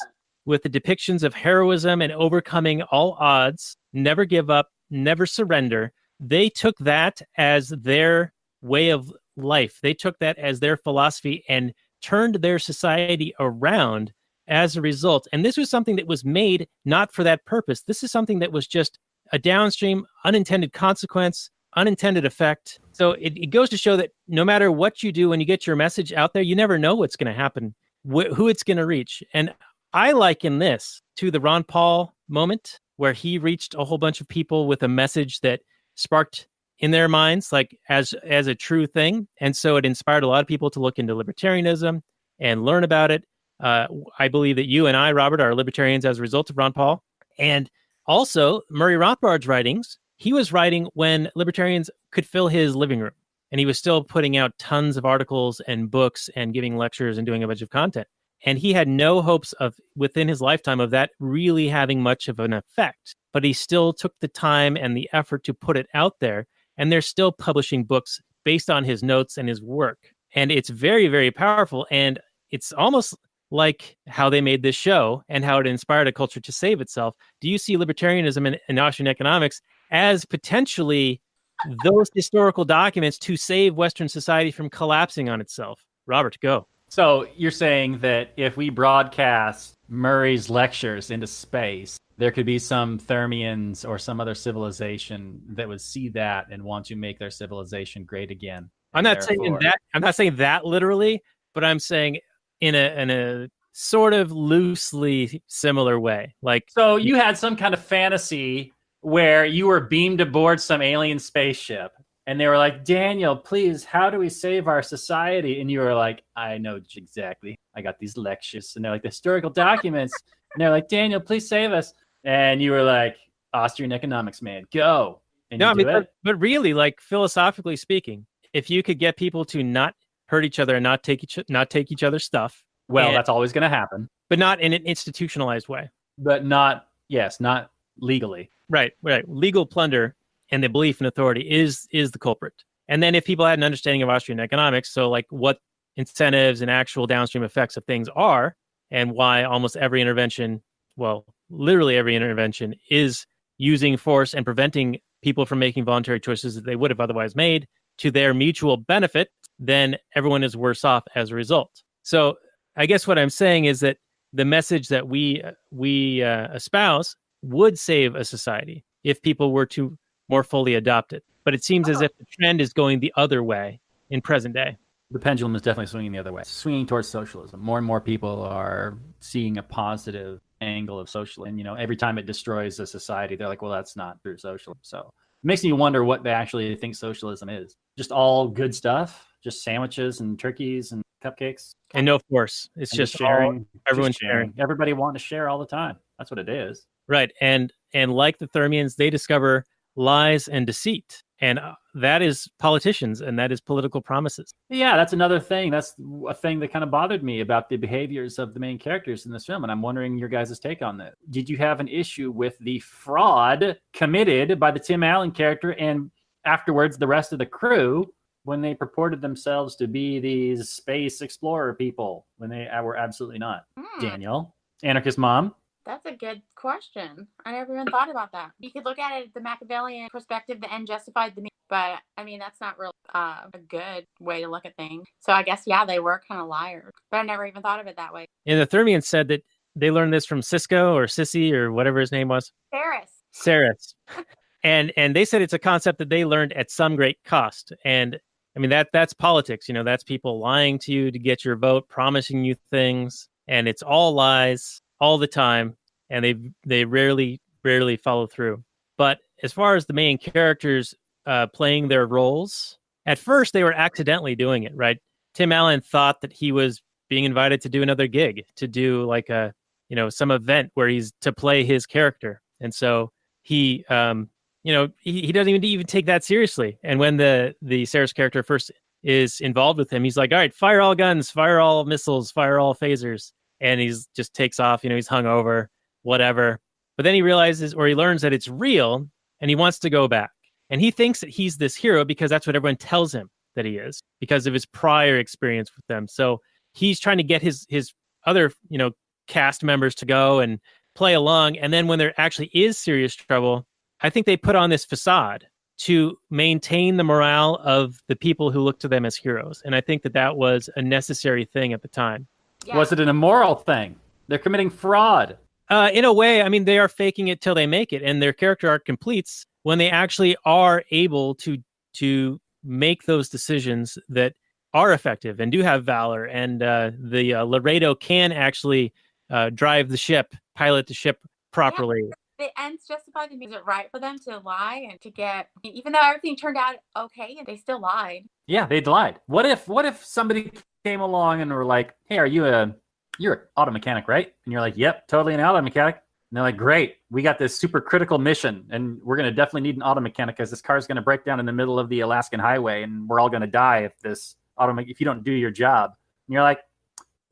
[SPEAKER 1] with the depictions of heroism and overcoming all odds, never give up, never surrender. They took that as their way of life. They took that as their philosophy and turned their society around as a result. And this was something that was made not for that purpose. This is something that was just a downstream, unintended consequence, unintended effect. So it goes to show that no matter what you do when you get your message out there, you never know what's going to happen, who it's going to reach. And I liken this to the Ron Paul moment where he reached a whole bunch of people with a message that sparked in their minds, like as a true thing. And so it inspired a lot of people to look into libertarianism and learn about it. I believe that you and I, Robert, are libertarians as a result of Ron Paul. And also Murray Rothbard's writings, he was writing when libertarians could fill his living room. And he was still putting out tons of articles and books and giving lectures and doing a bunch of content. And he had no hopes of, within his lifetime, of that really having much of an effect. But he still took the time and the effort to put it out there. And they're still publishing books based on his notes and his work. And it's very, very powerful. And it's almost like how they made this show and how it inspired a culture to save itself. Do you see libertarianism and Austrian economics as potentially those historical documents to save Western society from collapsing on itself? Robert, go.
[SPEAKER 2] So you're saying that if we broadcast Murray's lectures into space, there could be some Thermians or some other civilization that would see that and want to make their civilization great again.
[SPEAKER 1] I'm not saying that literally, but I'm saying in a sort of loosely similar way. Like,
[SPEAKER 2] so you had some kind of fantasy where you were beamed aboard some alien spaceship and they were like, Daniel, please, how do we save our society? And you were like, I know exactly. I got these lectures. And they're like, the historical documents. And they're like, Daniel, please save us. And you were like, Austrian economics, man, go. And
[SPEAKER 1] no, I mean, but really, like, philosophically speaking, if you could get people to not hurt each other and not take each other's stuff.
[SPEAKER 2] Well, that's always going to happen.
[SPEAKER 1] But not in an institutionalized way.
[SPEAKER 2] But not legally.
[SPEAKER 1] Right. Legal plunder and the belief in authority is the culprit. And then if people had an understanding of Austrian economics, so like what incentives and actual downstream effects of things are, and why almost every intervention, well, literally every intervention is using force and preventing people from making voluntary choices that they would have otherwise made to their mutual benefit, then everyone is worse off as a result. So I guess what I'm saying is that the message that we espouse would save a society if people were to more fully adopt it. But it seems as if the trend is going the other way in present day.
[SPEAKER 2] The pendulum is definitely swinging the other way, swinging towards socialism. More and more people are seeing a positive angle of socialism. And, every time it destroys a society, they're like, well, that's not true socialism. So it makes me wonder what they actually think socialism is. Just all good stuff, just sandwiches and turkeys and cupcakes.
[SPEAKER 1] And no force. It's just sharing. Everyone's sharing.
[SPEAKER 2] Everybody wanting to share all the time. That's what it is.
[SPEAKER 1] Right. And like the Thermians, they discover lies and deceit. And that is politicians, and that is political promises.
[SPEAKER 2] Yeah, that's another thing. That's a thing that kind of bothered me about the behaviors of the main characters in this film. And I'm wondering your guys' take on that. Did you have an issue with the fraud committed by the Tim Allen character and afterwards the rest of the crew when they purported themselves to be these space explorer people when they were absolutely not? Daniel, anarchist mom.
[SPEAKER 3] That's a good question. I never even thought about that. You could look at it the Machiavellian perspective, the end justified the means, but I mean, that's not really a good way to look at things. So I guess, yeah, they were kind of liars, but I never even thought of it that way.
[SPEAKER 1] And the Thermians said that they learned this from Cisco or Sissy or whatever his name was. Saris. And they said it's a concept that they learned at some great cost. And I mean, that's politics. That's people lying to you to get your vote, promising you things, and it's all lies all the time. And they rarely follow through. But as far as the main characters playing their roles, at first they were accidentally doing it, right? Tim Allen thought that he was being invited to do another gig, to do like some event where he's to play his character. And so he doesn't even take that seriously. And when the Saris character first is involved with him, he's like, all right, fire all guns, fire all missiles, fire all phasers. And he's just takes off, he's hungover, whatever. But then he realizes, or he learns that it's real, and he wants to go back. And he thinks that he's this hero because that's what everyone tells him that he is, because of his prior experience with them. So he's trying to get his other, cast members to go and play along. And then when there actually is serious trouble, I think they put on this facade to maintain the morale of the people who look to them as heroes. And I think that was a necessary thing at the time.
[SPEAKER 3] Yeah.
[SPEAKER 2] Was it an immoral thing? They're committing fraud.
[SPEAKER 1] In a way, I mean, they are faking it till they make it, and their character arc completes when they actually are able to make those decisions that are effective and do have valor. And the Laredo can actually drive the ship, pilot the ship properly.
[SPEAKER 3] the ends justify the means. Is it right for them to lie and to get, even though everything turned out okay, and they still lied?
[SPEAKER 2] Yeah, they lied. What if somebody came along and were like, "Hey, you're an auto mechanic, right?" And you're like, "Yep, totally an auto mechanic." And they're like, "Great, we got this super critical mission, and we're gonna definitely need an auto mechanic because this car's gonna break down in the middle of the Alaskan highway, and we're all gonna die if you don't do your job." And you're like,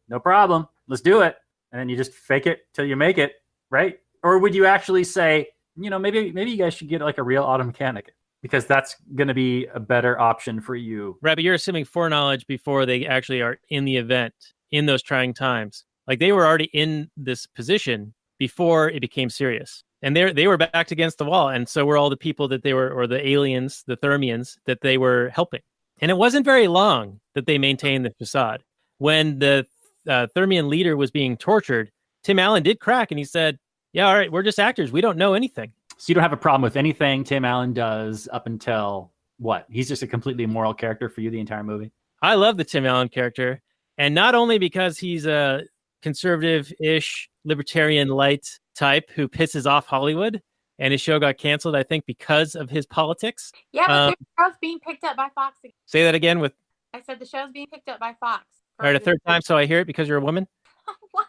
[SPEAKER 2] "No problem, let's do it." And then you just fake it till you make it, right? Or would you actually say, maybe you guys should get like a real auto mechanic because that's going to be a better option for you?
[SPEAKER 1] Right, but you're assuming foreknowledge before they actually are in the event in those trying times. Like they were already in this position before it became serious. And they were backed against the wall. And so were all the people that they were, or the aliens, the Thermians, that they were helping. And it wasn't very long that they maintained the facade. When the Thermian leader was being tortured, Tim Allen did crack and he said, "Yeah, all right, we're just actors. We don't know anything."
[SPEAKER 2] So you don't have a problem with anything Tim Allen does up until what? He's just a completely immoral character for you the entire movie?
[SPEAKER 1] I love the Tim Allen character. And not only because he's a conservative-ish, libertarian light type who pisses off Hollywood, and his show got canceled, I think, because of his politics.
[SPEAKER 3] Yeah, but the show's being picked up by Fox.
[SPEAKER 1] Say that again with...
[SPEAKER 3] I said the show's being picked up by Fox.
[SPEAKER 1] All right, a third time so I hear it because you're a woman?
[SPEAKER 3] What?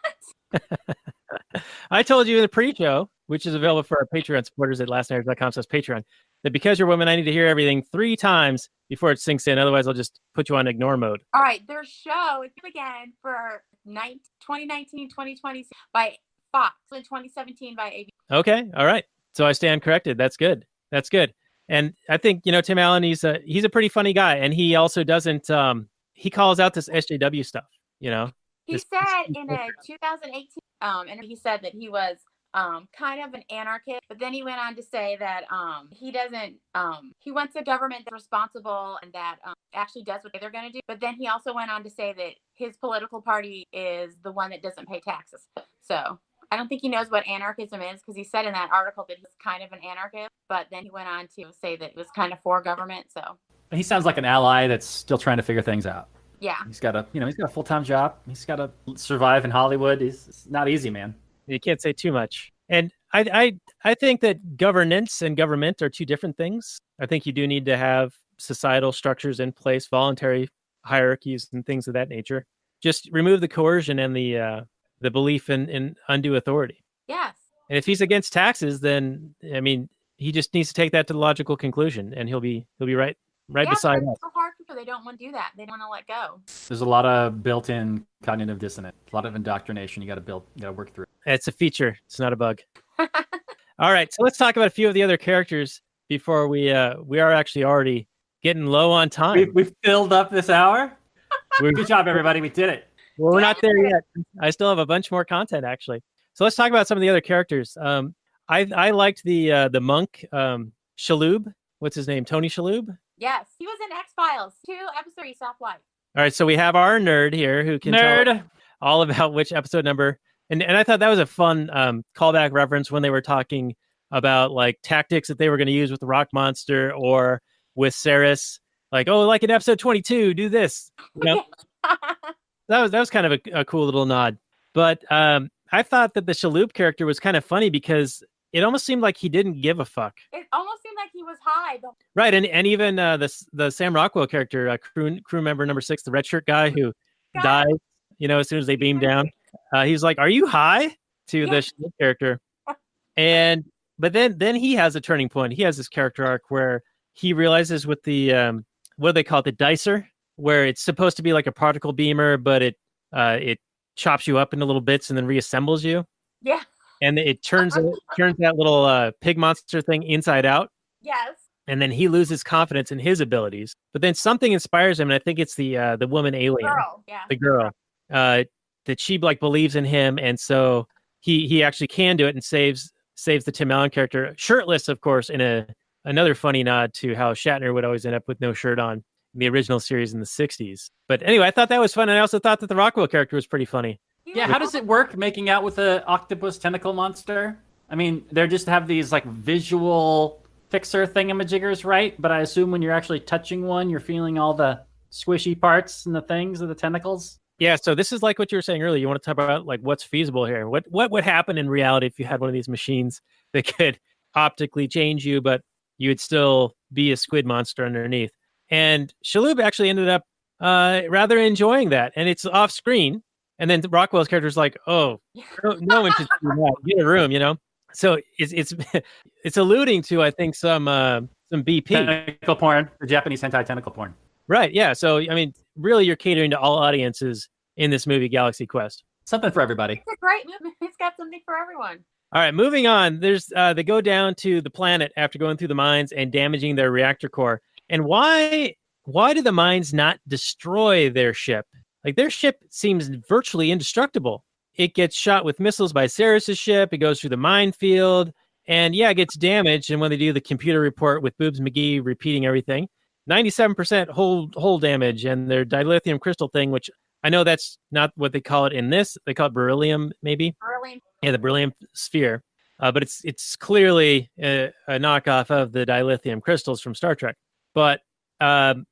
[SPEAKER 1] I told you in the pre-show, which is available for our Patreon supporters at lastnighters.com/Patreon, that because you're a woman, I need to hear everything 3 times before it sinks in. Otherwise, I'll just put you on ignore mode.
[SPEAKER 3] All right, their show is again for 2019-2020 by Fox and 2017 by ABC.
[SPEAKER 1] Okay, all right. So I stand corrected. That's good. That's good. And I think, Tim Allen, he's a pretty funny guy. And he also doesn't, he calls out this SJW stuff,
[SPEAKER 3] He said in a 2018, and he said that he was kind of an anarchist, but then he went on to say that he doesn't, he wants a government that's responsible and that actually does what they're going to do. But then he also went on to say that his political party is the one that doesn't pay taxes. So I don't think he knows what anarchism is because he said in that article that he's kind of an anarchist, but then he went on to say that it was kind of for government. So
[SPEAKER 2] he sounds like an ally that's still trying to figure things out.
[SPEAKER 3] Yeah.
[SPEAKER 2] He's got a full-time job. He's got to survive in Hollywood. It's not easy, man.
[SPEAKER 1] You can't say too much. And I think that governance and government are 2 different things. I think you do need to have societal structures in place, voluntary hierarchies and things of that nature. Just remove the coercion and the belief in undue authority.
[SPEAKER 3] Yes.
[SPEAKER 1] And if he's against taxes, then he just needs to take that to the logical conclusion, and he'll be right beside us.
[SPEAKER 3] It's so hard for people. They don't want to do that. They don't want to let go.
[SPEAKER 2] There's a lot of built-in cognitive dissonance, a lot of indoctrination. You got to work through.
[SPEAKER 1] It's a feature. It's not a bug. All right, so let's talk about a few of the other characters before we are actually already getting low on time.
[SPEAKER 2] We've filled up this hour. Good job, everybody. We did it.
[SPEAKER 1] Well, we're not there yet. I still have a bunch more content, actually. So let's talk about some of the other characters. I liked the monk, Shalhoub. What's his name? Tony Shalhoub?
[SPEAKER 3] Yes. He was in X-Files. 2 episode Stop Life.
[SPEAKER 1] All right, so we have our nerd here who can tell all about which episode number. And I thought that was a fun callback reference when they were talking about like tactics that they were going to use with the rock monster or with Saris. Like, oh, like in episode 22, do this. That was kind of a cool little nod. But I thought that the Shalhoub character was kind of funny because it almost seemed like he didn't give a fuck.
[SPEAKER 3] It almost seemed like he was high.
[SPEAKER 1] Right, and even the Sam Rockwell character, crew member number 6, the red shirt guy who died, as soon as they beamed down. He's like, "Are you high?" to the Shalhoub character. But then he has a turning point. He has this character arc where he realizes with the what do they call it, the dicer, where it's supposed to be like a particle beamer, but it chops you up into little bits and then reassembles you.
[SPEAKER 3] Yeah.
[SPEAKER 1] And it turns that little pig monster thing inside out.
[SPEAKER 3] Yes.
[SPEAKER 1] And then he loses confidence in his abilities. But then something inspires him, and I think it's the woman alien, the girl, that she like believes in him, and so he actually can do it and saves the Tim Allen character, shirtless, of course, in another funny nod to how Shatner would always end up with no shirt on in the original series in the 60s. But anyway, I thought that was fun, and I also thought that the Rockwell character was pretty funny.
[SPEAKER 2] Yeah, how does it work making out with an octopus tentacle monster? I mean, they just have these like visual fixer thingamajiggers, right? But I assume when you're actually touching one, you're feeling all the squishy parts and the things of the tentacles.
[SPEAKER 1] Yeah, so this is like what you were saying earlier. You want to talk about like what's feasible here. What would happen in reality if you had one of these machines that could optically change you, but you would still be a squid monster underneath? And Shaloub actually ended up rather enjoying that, and it's off screen. And then Rockwell's character is like, "Oh, no one should see that. Get a room," you know. So it's it's alluding to, I think, some BP
[SPEAKER 2] tentacle porn, the Japanese hentai tentacle porn.
[SPEAKER 1] Right. Yeah. So I mean, really, you're catering to all audiences in this movie, Galaxy Quest.
[SPEAKER 2] Something for everybody.
[SPEAKER 3] It's a great movie. It's got something for everyone.
[SPEAKER 1] All right, moving on. There's they go down to the planet after going through the mines and damaging their reactor core. And why do the mines not destroy their ship? Like their ship seems virtually indestructible. It gets shot with missiles by Ceres's ship. It goes through the minefield, and yeah, it gets damaged. And when they do the computer report with Boobs McGee repeating everything, 97% hull damage, and their dilithium crystal thing, which I know that's not what they call it in this. They call it beryllium, maybe.
[SPEAKER 3] Beryllium.
[SPEAKER 1] Yeah, the beryllium sphere. But it's clearly a knockoff of the dilithium crystals from Star Trek. But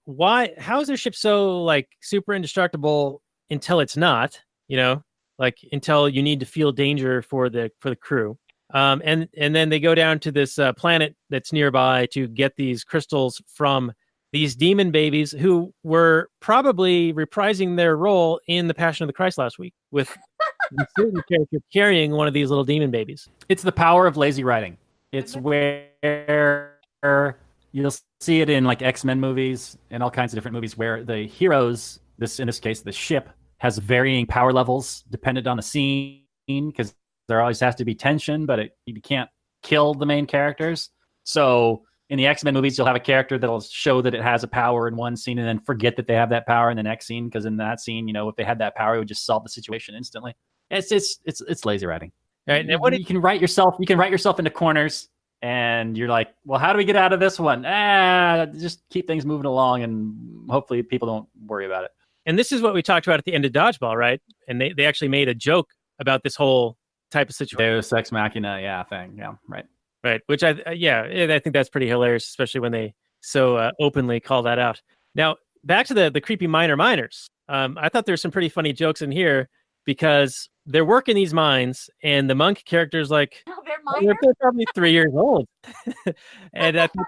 [SPEAKER 1] why? How is their ship so like super indestructible until it's not? You know, like until you need to feel danger for the crew. And then they go down to this planet that's nearby to get these crystals from these demon babies who were probably reprising their role in The Passion of the Christ last week with the certain character carrying one of these little demon babies.
[SPEAKER 2] It's the power of lazy writing. It's where you'll see it in like X-Men movies and all kinds of different movies where the heroes, in this case, the ship, has varying power levels dependent on the scene because there always has to be tension, but you can't kill the main characters. So in the X-Men movies, you'll have a character that'll show that it has a power in one scene and then forget that they have that power in the next scene. Because in that scene, you know, if they had that power, it would just solve the situation instantly. It's lazy writing.
[SPEAKER 1] All right,
[SPEAKER 2] and you can write yourself into corners, and you're like, well, how do we get out of this one? Just keep things moving along, and hopefully people don't worry about it.
[SPEAKER 1] And this is what we talked about at the end of Dodgeball, right? And they actually made a joke about this whole type of situation.
[SPEAKER 2] Deus Ex Machina, thing. Yeah, right.
[SPEAKER 1] Right, which I think that's pretty hilarious, especially when they so openly call that out. Now, back to the creepy miners. I thought there's some pretty funny jokes in here because they're working these mines, and the monk character's like, they're probably 3 years old. And I think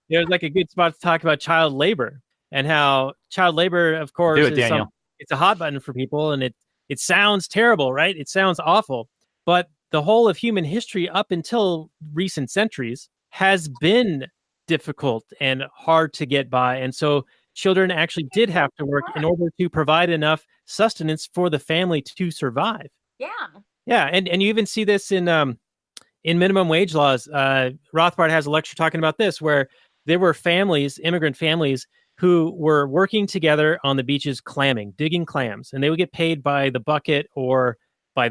[SPEAKER 1] it was like a good spot to talk about child labor and how child labor, of course, it's a hot button for people, and it sounds terrible, right? It sounds awful, but the whole of human history up until recent centuries has been difficult and hard to get by. And so children actually did have to work in order to provide enough sustenance for the family to survive.
[SPEAKER 3] Yeah.
[SPEAKER 1] Yeah. And you even see this in minimum wage laws. Rothbard has a lecture talking about this, where there were immigrant families who were working together on the beaches clamming, digging clams, and they would get paid by the bucket or by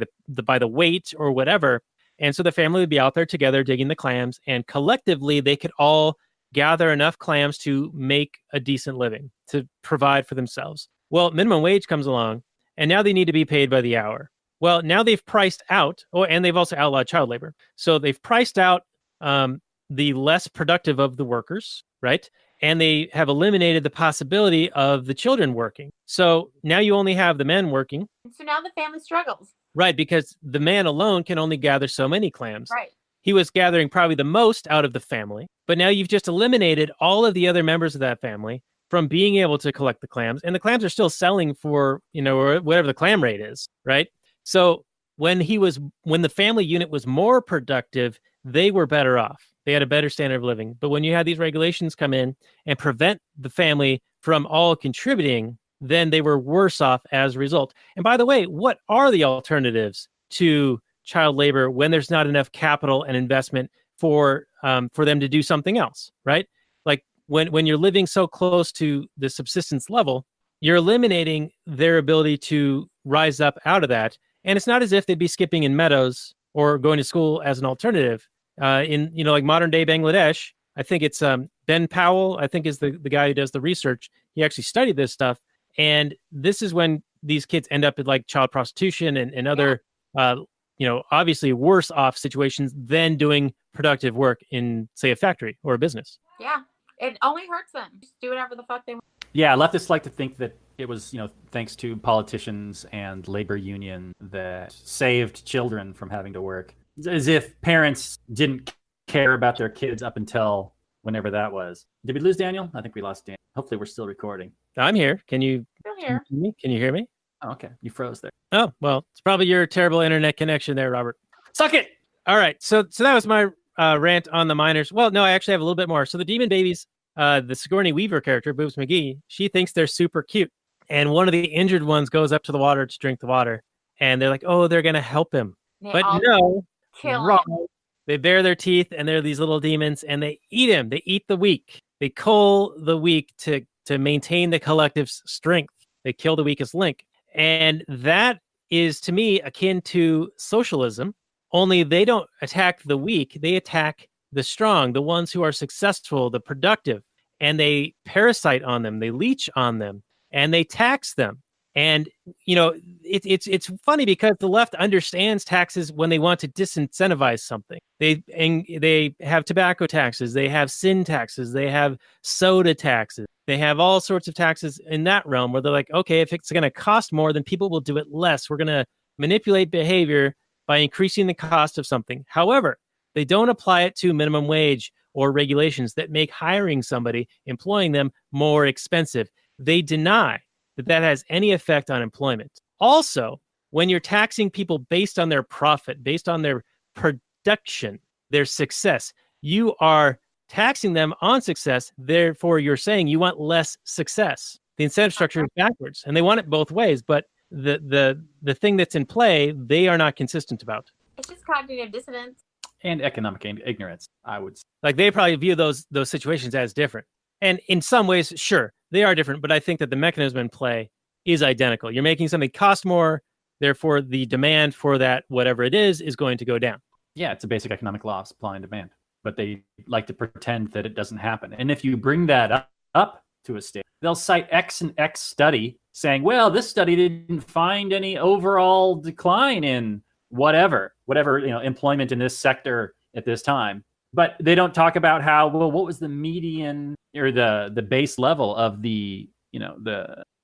[SPEAKER 1] the weight or whatever. And so the family would be out there together digging the clams, and collectively they could all gather enough clams to make a decent living, to provide for themselves. Well, minimum wage comes along, and now they need to be paid by the hour. Well, now they've priced out, and they've also outlawed child labor. So they've priced out the less productive of the workers, right? And they have eliminated the possibility of the children working. So now you only have the men working.
[SPEAKER 3] So now the family struggles.
[SPEAKER 1] Right, because the man alone can only gather so many clams.
[SPEAKER 3] Right.
[SPEAKER 1] He was gathering probably the most out of the family, but now you've just eliminated all of the other members of that family from being able to collect the clams, and the clams are still selling for, whatever the clam rate is, right? So when the family unit was more productive, they were better off. They had a better standard of living. But when you had these regulations come in and prevent the family from all contributing, then they were worse off as a result. And by the way, what are the alternatives to child labor when there's not enough capital and investment for them to do something else, right? Like when you're living so close to the subsistence level, you're eliminating their ability to rise up out of that. And it's not as if they'd be skipping in meadows or going to school as an alternative. In like modern day Bangladesh, I think it's Ben Powell, I think is the guy who does the research. He actually studied this stuff. And this is when these kids end up in like child prostitution and other, obviously worse off situations than doing productive work in, say, a factory or a business.
[SPEAKER 3] Yeah, it only hurts them. Just do whatever the fuck they want.
[SPEAKER 2] Yeah, leftists like to think that It was, thanks to politicians and labor union that saved children from having to work. It's as if parents didn't care about their kids up until whenever that was. Did we lose Daniel? I think we lost Daniel. Hopefully we're still recording.
[SPEAKER 1] I'm here. Can you
[SPEAKER 3] Still here.
[SPEAKER 1] Can you hear me?
[SPEAKER 2] Oh, okay. You froze there.
[SPEAKER 1] Oh, well, it's probably your terrible internet connection there, Robert.
[SPEAKER 2] Suck it!
[SPEAKER 1] All right. So that was my rant on the miners. Well, no, I actually have a little bit more. So the demon babies, the Sigourney Weaver character, Boobs McGee, she thinks they're super cute. And one of the injured ones goes up to the water to drink the water. And they're like, oh, they're going to help him.
[SPEAKER 3] They
[SPEAKER 1] But
[SPEAKER 3] all
[SPEAKER 1] no,
[SPEAKER 3] kill
[SPEAKER 1] wrong.
[SPEAKER 3] him.
[SPEAKER 1] They bare their teeth and they're these little demons and they eat him. They eat the weak. They cull the weak to maintain the collective's strength. They kill the weakest link. And that is, to me, akin to socialism, only they don't attack the weak. They attack the strong, the ones who are successful, the productive, and they parasite on them. They leech on them and they tax them. And, it's funny because the left understands taxes when they want to disincentivize something. They have tobacco taxes. They have sin taxes. They have soda taxes. They have all sorts of taxes in that realm where they're like, okay, if it's going to cost more, then people will do it less. We're going to manipulate behavior by increasing the cost of something. However, they don't apply it to minimum wage or regulations that make hiring somebody, employing them, more expensive. They deny that has any effect on employment. Also, when you're taxing people based on their profit, based on their production, their success, you are taxing them on success. Therefore, you're saying you want less success. The incentive structure is backwards, and they want it both ways. But the thing that's in play, they are not consistent about.
[SPEAKER 3] It's just cognitive dissonance.
[SPEAKER 2] And economic ignorance, I would say.
[SPEAKER 1] Like they probably view those situations as different. And in some ways, sure, they are different, but I think that the mechanism in play is identical. You're making something cost more, therefore the demand for that, whatever it is going to go down.
[SPEAKER 2] Yeah, it's a basic economic law of supply and demand, but they like to pretend that it doesn't happen. And if you bring that up to a state, they'll cite X and X study saying, well, this study didn't find any overall decline in whatever, employment in this sector at this time. But they don't talk about how, well, what was the median or the base level of the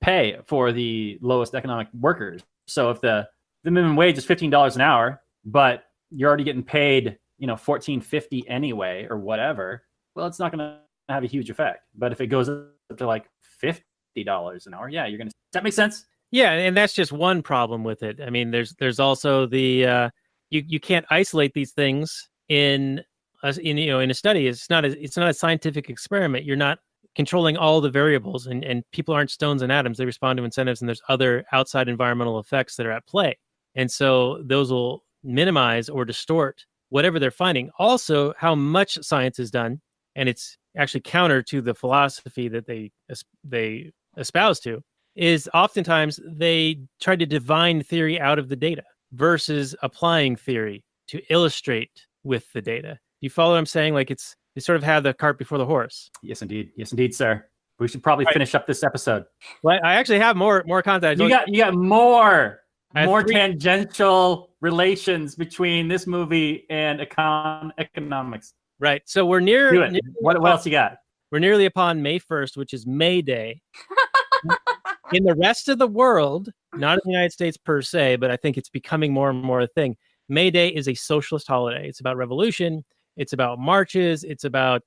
[SPEAKER 2] pay for the lowest economic workers. So if the minimum wage is $15 an hour, but you're already getting paid, $14.50 anyway or whatever, well, it's not going to have a huge effect. But if it goes up to like $50 an hour, yeah, you're going to. Does that make sense?
[SPEAKER 1] Yeah, and that's just one problem with it. I mean, there's also the you can't isolate these things in a study. It's not a scientific experiment. You're not controlling all the variables, and people aren't stones and atoms. They respond to incentives, and there's other outside environmental effects that are at play. And so those will minimize or distort whatever they're finding. Also, how much science is done, and it's actually counter to the philosophy that they espouse to, is oftentimes they try to divine theory out of the data versus applying theory to illustrate with the data. You follow what I'm saying? Like they sort of have the cart before the horse.
[SPEAKER 2] Yes, indeed, sir. We should probably finish up this episode.
[SPEAKER 1] Well, I actually have more content.
[SPEAKER 2] You got more tangential relations between this movie and economics.
[SPEAKER 1] Right. So we're near.
[SPEAKER 2] Do it. What else you got?
[SPEAKER 1] We're nearly upon May 1st, which is May Day. In the rest of the world, not in the United States per se, but I think it's becoming more and more a thing. May Day is a socialist holiday. It's about revolution. It's about marches. It's about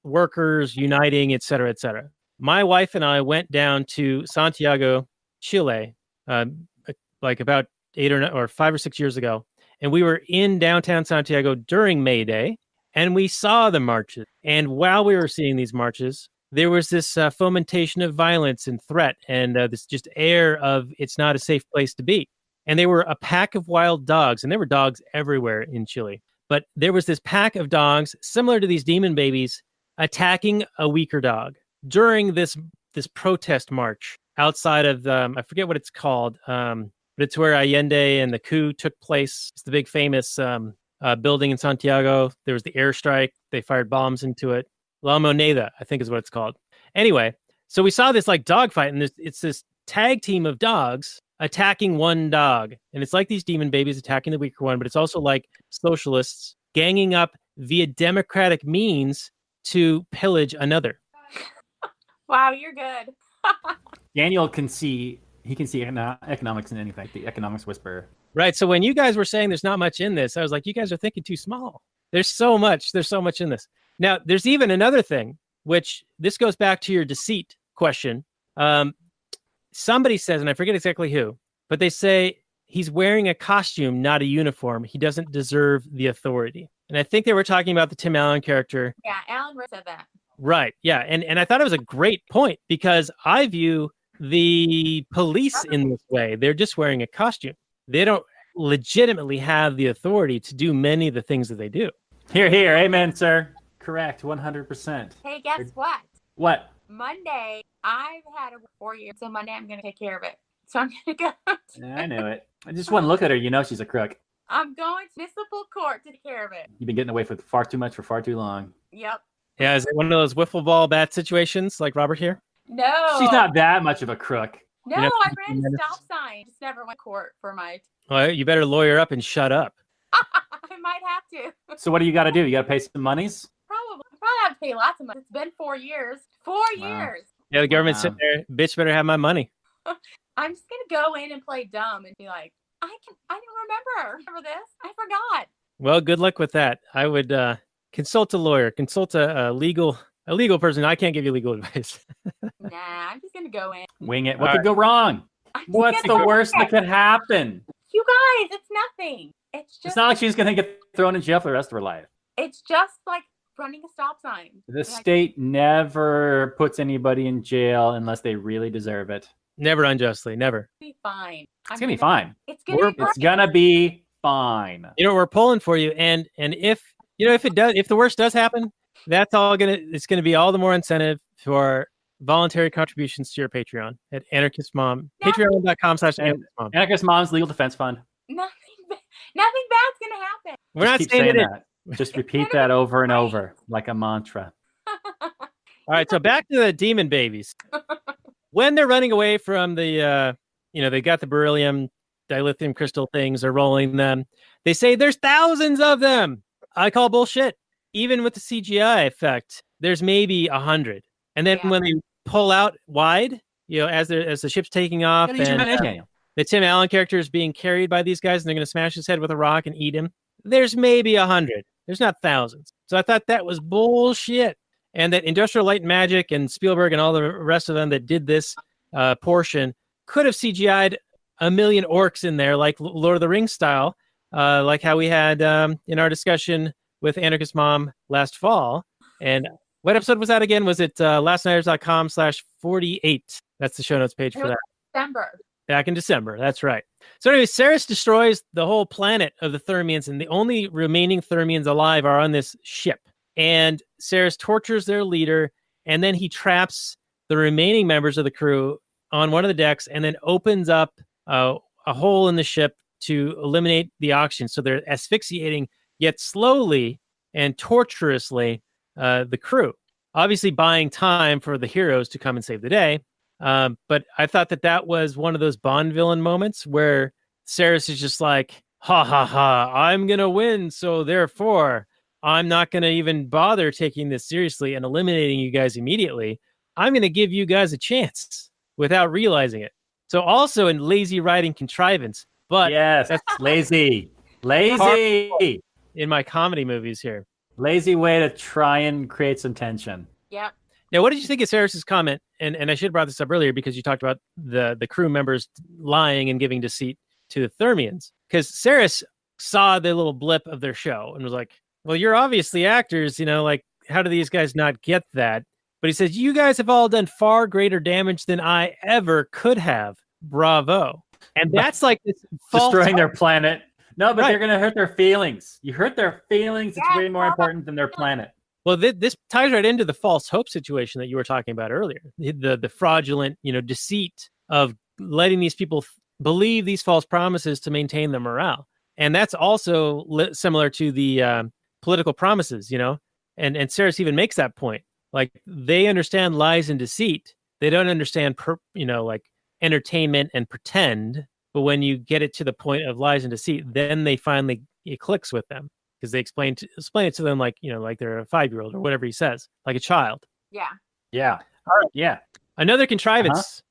[SPEAKER 1] workers uniting, et cetera, et cetera. My wife and I went down to Santiago, Chile, like about 5 or 6 years ago. And we were in downtown Santiago during May Day, and we saw the marches. And while we were seeing these marches, there was this fomentation of violence and threat, and this just air of it's not a safe place to be. And they were a pack of wild dogs, and there were dogs everywhere in Chile. But there was this pack of dogs, similar to these demon babies, attacking a weaker dog during this protest march outside of, I forget what it's called, but it's where Allende and the coup took place. It's the big famous building in Santiago. There was the airstrike. They fired bombs into it. La Moneda, I think is what it's called. Anyway, so we saw this like dog fight, and it's this tag team of dogs attacking one dog. And it's like these demon babies attacking the weaker one, but it's also like socialists ganging up via democratic means to pillage another.
[SPEAKER 3] Wow, you're good.
[SPEAKER 2] Daniel can see. He can see economics in anything. The economics whisperer.
[SPEAKER 1] Right. So when you guys were saying there's not much in this, I was like, you guys are thinking too small. There's so much. There's so much in this. Now, there's even another thing, which this goes back to your deceit question. Somebody says, and I forget exactly who, but they say he's wearing a costume, not a uniform. He doesn't deserve the authority. And I think they were talking about the Tim Allen character.
[SPEAKER 3] Yeah, Alan said that.
[SPEAKER 1] Right. Yeah. And I thought it was a great point because I view the police in this way. They're just wearing a costume. They don't legitimately have the authority to do many of the things that they do.
[SPEAKER 2] Here, amen, sir. Correct, 100%.
[SPEAKER 3] Hey, guess what?
[SPEAKER 2] What?
[SPEAKER 3] Monday, I've had it for 4 years, so Monday I'm going to take care of it. So I'm going to go.
[SPEAKER 2] Yeah, I knew it. I just want to look at her. You know she's a crook.
[SPEAKER 3] I'm going to municipal court to take care of it.
[SPEAKER 2] You've been getting away with far too much for far too long.
[SPEAKER 3] Yep.
[SPEAKER 1] Yeah, is it one of those wiffle ball bat situations like Robert here?
[SPEAKER 3] No.
[SPEAKER 2] She's not that much of a crook.
[SPEAKER 3] No,
[SPEAKER 1] You know,
[SPEAKER 3] I ran a stop sign. Just never went to court for my...
[SPEAKER 1] Well, you better lawyer up and shut up.
[SPEAKER 3] I might have to.
[SPEAKER 2] So what do you got to do? You got to pay some monies?
[SPEAKER 3] Probably. I probably have to pay lots of money. It's been 4 years. 4 years.
[SPEAKER 1] Yeah, the government's sitting there, bitch better have my money.
[SPEAKER 3] I'm just going to go in and play dumb and be like, I don't remember this. I forgot.
[SPEAKER 1] Well, good luck with that. I would consult a lawyer, consult a legal person. I can't give you legal advice.
[SPEAKER 3] Nah, I'm just going to go in.
[SPEAKER 2] Wing it. What
[SPEAKER 1] All
[SPEAKER 2] could go wrong?
[SPEAKER 3] I'm just
[SPEAKER 2] What's
[SPEAKER 3] gonna
[SPEAKER 2] the
[SPEAKER 3] go
[SPEAKER 2] worst
[SPEAKER 3] in.
[SPEAKER 2] that could happen?
[SPEAKER 3] You guys, it's nothing. It's
[SPEAKER 2] It's not like she's going to get thrown in jail for the rest of her life.
[SPEAKER 3] It's just like running a stop sign.
[SPEAKER 2] The state never puts anybody in jail unless they really deserve it.
[SPEAKER 1] Never unjustly, never.
[SPEAKER 3] Be fine.
[SPEAKER 2] It's going to be fine.
[SPEAKER 3] It's going to be
[SPEAKER 2] It's going to be fine.
[SPEAKER 1] You know, we're pulling for you, and if the worst does happen, it's gonna be all the more incentive for voluntary contributions to your Patreon at Anarchist Mom. Patreon.com/AnarchistMom.
[SPEAKER 2] Anarchist Mom's Legal Defense Fund.
[SPEAKER 3] nothing bad's going to happen.
[SPEAKER 1] We're not
[SPEAKER 2] Keep
[SPEAKER 1] saying it.
[SPEAKER 2] that. Just repeat that over and over like a mantra.
[SPEAKER 1] All right, so back to the demon babies. When they're running away from the, they got the beryllium, dilithium crystal things, they're rolling them. They say there's thousands of them. I call bullshit. Even with the CGI effect, there's maybe 100. And then when they pull out wide, as the ship's taking off, and the Tim Allen character is being carried by these guys, and they're going to smash his head with a rock and eat him. There's maybe 100. There's not thousands. So I thought that was bullshit. And that Industrial Light and Magic and Spielberg and all the rest of them that did this portion could have CGI'd a million orcs in there, like Lord of the Rings style, like how we had in our discussion with Anarchist Mom last fall. And what episode was that again? Was it lastnighters.com/48? That's the show notes page for that.
[SPEAKER 3] December.
[SPEAKER 1] Back in December. That's right. So anyway, Ceres destroys the whole planet of the Thermians, and the only remaining Thermians alive are on this ship. And Ceres tortures their leader, and then he traps the remaining members of the crew on one of the decks and then opens up a hole in the ship to eliminate the oxygen. So they're asphyxiating, yet slowly and torturously, the crew. Obviously buying time for the heroes to come and save the day. But I thought that was one of those Bond villain moments where Ceres is just like, ha, ha, ha, I'm going to win, so therefore I'm not going to even bother taking this seriously and eliminating you guys immediately. I'm going to give you guys a chance without realizing it. So also in lazy writing contrivance, but
[SPEAKER 2] yes, that's lazy
[SPEAKER 1] in my comedy movies here.
[SPEAKER 2] Lazy way to try and create some tension.
[SPEAKER 3] Yep.
[SPEAKER 1] Now, what did you think of Ceres' comment? And I should have brought this up earlier because you talked about the crew members lying and giving deceit to the Thermians. Because Ceres saw the little blip of their show and was like, well, you're obviously actors, like, how do these guys not get that? But he says, you guys have all done far greater damage than I ever could have. Bravo. And that's like this
[SPEAKER 2] destroying their planet. No, but they're going to hurt their feelings. You hurt their feelings. It's way more important than their planet.
[SPEAKER 1] Well, this ties right into the false hope situation that you were talking about earlier. The fraudulent, deceit of letting these people believe these false promises to maintain their morale. And that's also similar to the political promises, and Ceres even makes that point. Like, they understand lies and deceit. They don't understand, like entertainment and pretend. But when you get it to the point of lies and deceit, then it clicks with them because they explain it to them like they're a 5-year-old or whatever he says, like a child.
[SPEAKER 3] Yeah.
[SPEAKER 2] Yeah. Yeah.
[SPEAKER 1] Another contrivance.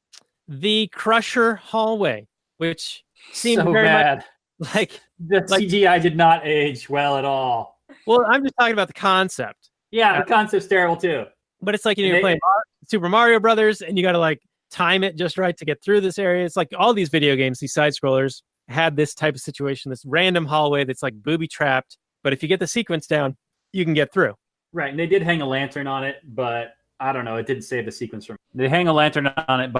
[SPEAKER 1] the Crusher hallway, which seemed
[SPEAKER 2] so
[SPEAKER 1] very
[SPEAKER 2] bad.
[SPEAKER 1] much like
[SPEAKER 2] The CGI did not age well at all.
[SPEAKER 1] well, I'm just talking about the concept.
[SPEAKER 2] Yeah, the concept's terrible too.
[SPEAKER 1] But it's like you're playing Super Mario Brothers, and you got to like time it just right to get through this area. It's like all these video games, these side scrollers had this type of situation, this random hallway that's like booby trapped. But if you get the sequence down, you can get through.
[SPEAKER 2] Right, and they did hang a lantern on it, but I don't know. It didn't save the sequence from. They hang a lantern on it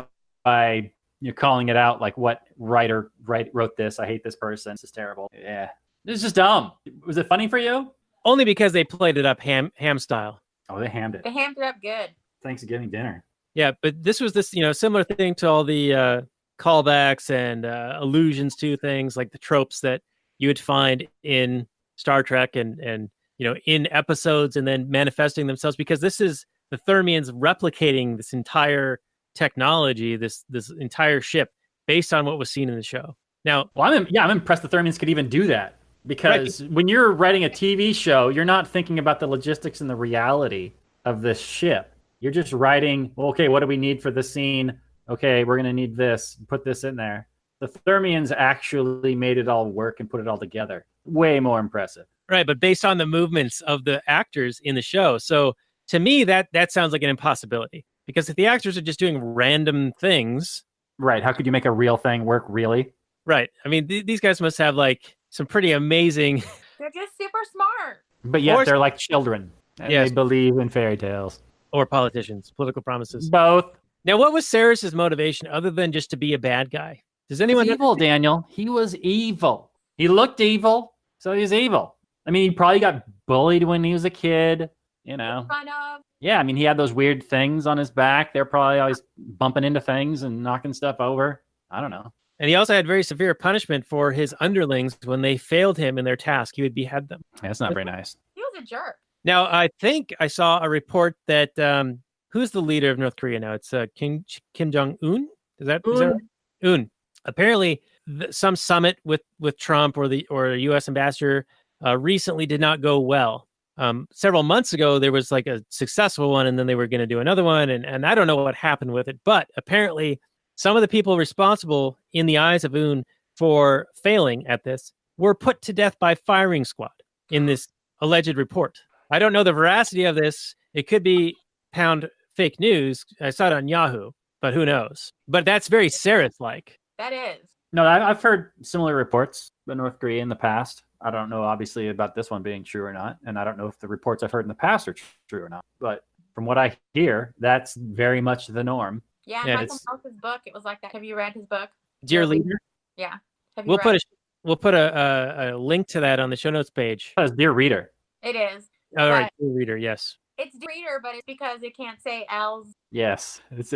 [SPEAKER 2] by calling it out, like what writer wrote this. I hate this person. This is terrible. Yeah, this is just dumb. Was it funny for you?
[SPEAKER 1] Only because they played it up ham style.
[SPEAKER 2] Oh, they hammed it.
[SPEAKER 3] They hammed it up good.
[SPEAKER 2] Thanksgiving dinner.
[SPEAKER 1] Yeah, but this was this similar thing to all the callbacks and allusions to things like the tropes that you would find in Star Trek and in episodes and then manifesting themselves, because this is the Thermians replicating this entire technology, this entire ship based on what was seen in the show. Now,
[SPEAKER 2] well, I'm impressed the Thermians could even do that, because when you're writing a TV show, you're not thinking about the logistics and the reality of this ship. You're just writing, well, okay, what do we need for the scene? Okay, we're going to need this. Put this in there. The Thermians actually made it all work and put it all together. Way more impressive.
[SPEAKER 1] Right, but based on the movements of the actors in the show. So to me, that sounds like an impossibility, because if the actors are just doing random things.
[SPEAKER 2] Right, how could you make a real thing work really?
[SPEAKER 1] Right. I mean, these guys must have like some pretty amazing.
[SPEAKER 3] They're just super smart.
[SPEAKER 2] But yet they're like children. And
[SPEAKER 1] yes.
[SPEAKER 2] They believe in fairy tales.
[SPEAKER 1] Or politicians, political promises.
[SPEAKER 2] Both.
[SPEAKER 1] Now, what was Saris's motivation other than just to be a bad guy? Does anyone?
[SPEAKER 2] He's evil, Daniel. He was evil. He looked evil, so he's evil. I mean, he probably got bullied when he was a kid,
[SPEAKER 3] Fun of.
[SPEAKER 2] Yeah, I mean, he had those weird things on his back. They're probably always bumping into things and knocking stuff over. I don't know.
[SPEAKER 1] And he also had very severe punishment for his underlings when they failed him in their task. He would behead them.
[SPEAKER 2] Yeah, that's not very nice.
[SPEAKER 3] He was a jerk.
[SPEAKER 1] Now, I think I saw a report that who's the leader of North Korea now? It's Kim Jong-un. Is that right? Un. Apparently, some summit with Trump or a U.S. ambassador recently did not go well. Several months ago, there was like a successful one, and then they were going to do another one, and I don't know what happened with it. But apparently, some of the people responsible in the eyes of Un for failing at this were put to death by firing squad in this alleged report. I don't know the veracity of this. It could be pound fake news. I saw it on Yahoo, but who knows? But that's very Saris-like.
[SPEAKER 3] That is.
[SPEAKER 2] No, I've heard similar reports about North Korea in the past. I don't know, obviously, about this one being true or not. And I don't know if the reports I've heard in the past are true or not. But from what I hear, that's very much the norm.
[SPEAKER 3] Yeah, Michael Mouse's book, it was like that. Have you read his book?
[SPEAKER 1] Dear Leader?
[SPEAKER 3] Yeah.
[SPEAKER 1] We'll put a link to that on the show notes page.
[SPEAKER 2] That's Dear Reader.
[SPEAKER 3] It is.
[SPEAKER 1] All right, Dear Reader, yes.
[SPEAKER 3] It's Dear Reader, but it's because it can't say L's.
[SPEAKER 2] Yes, it's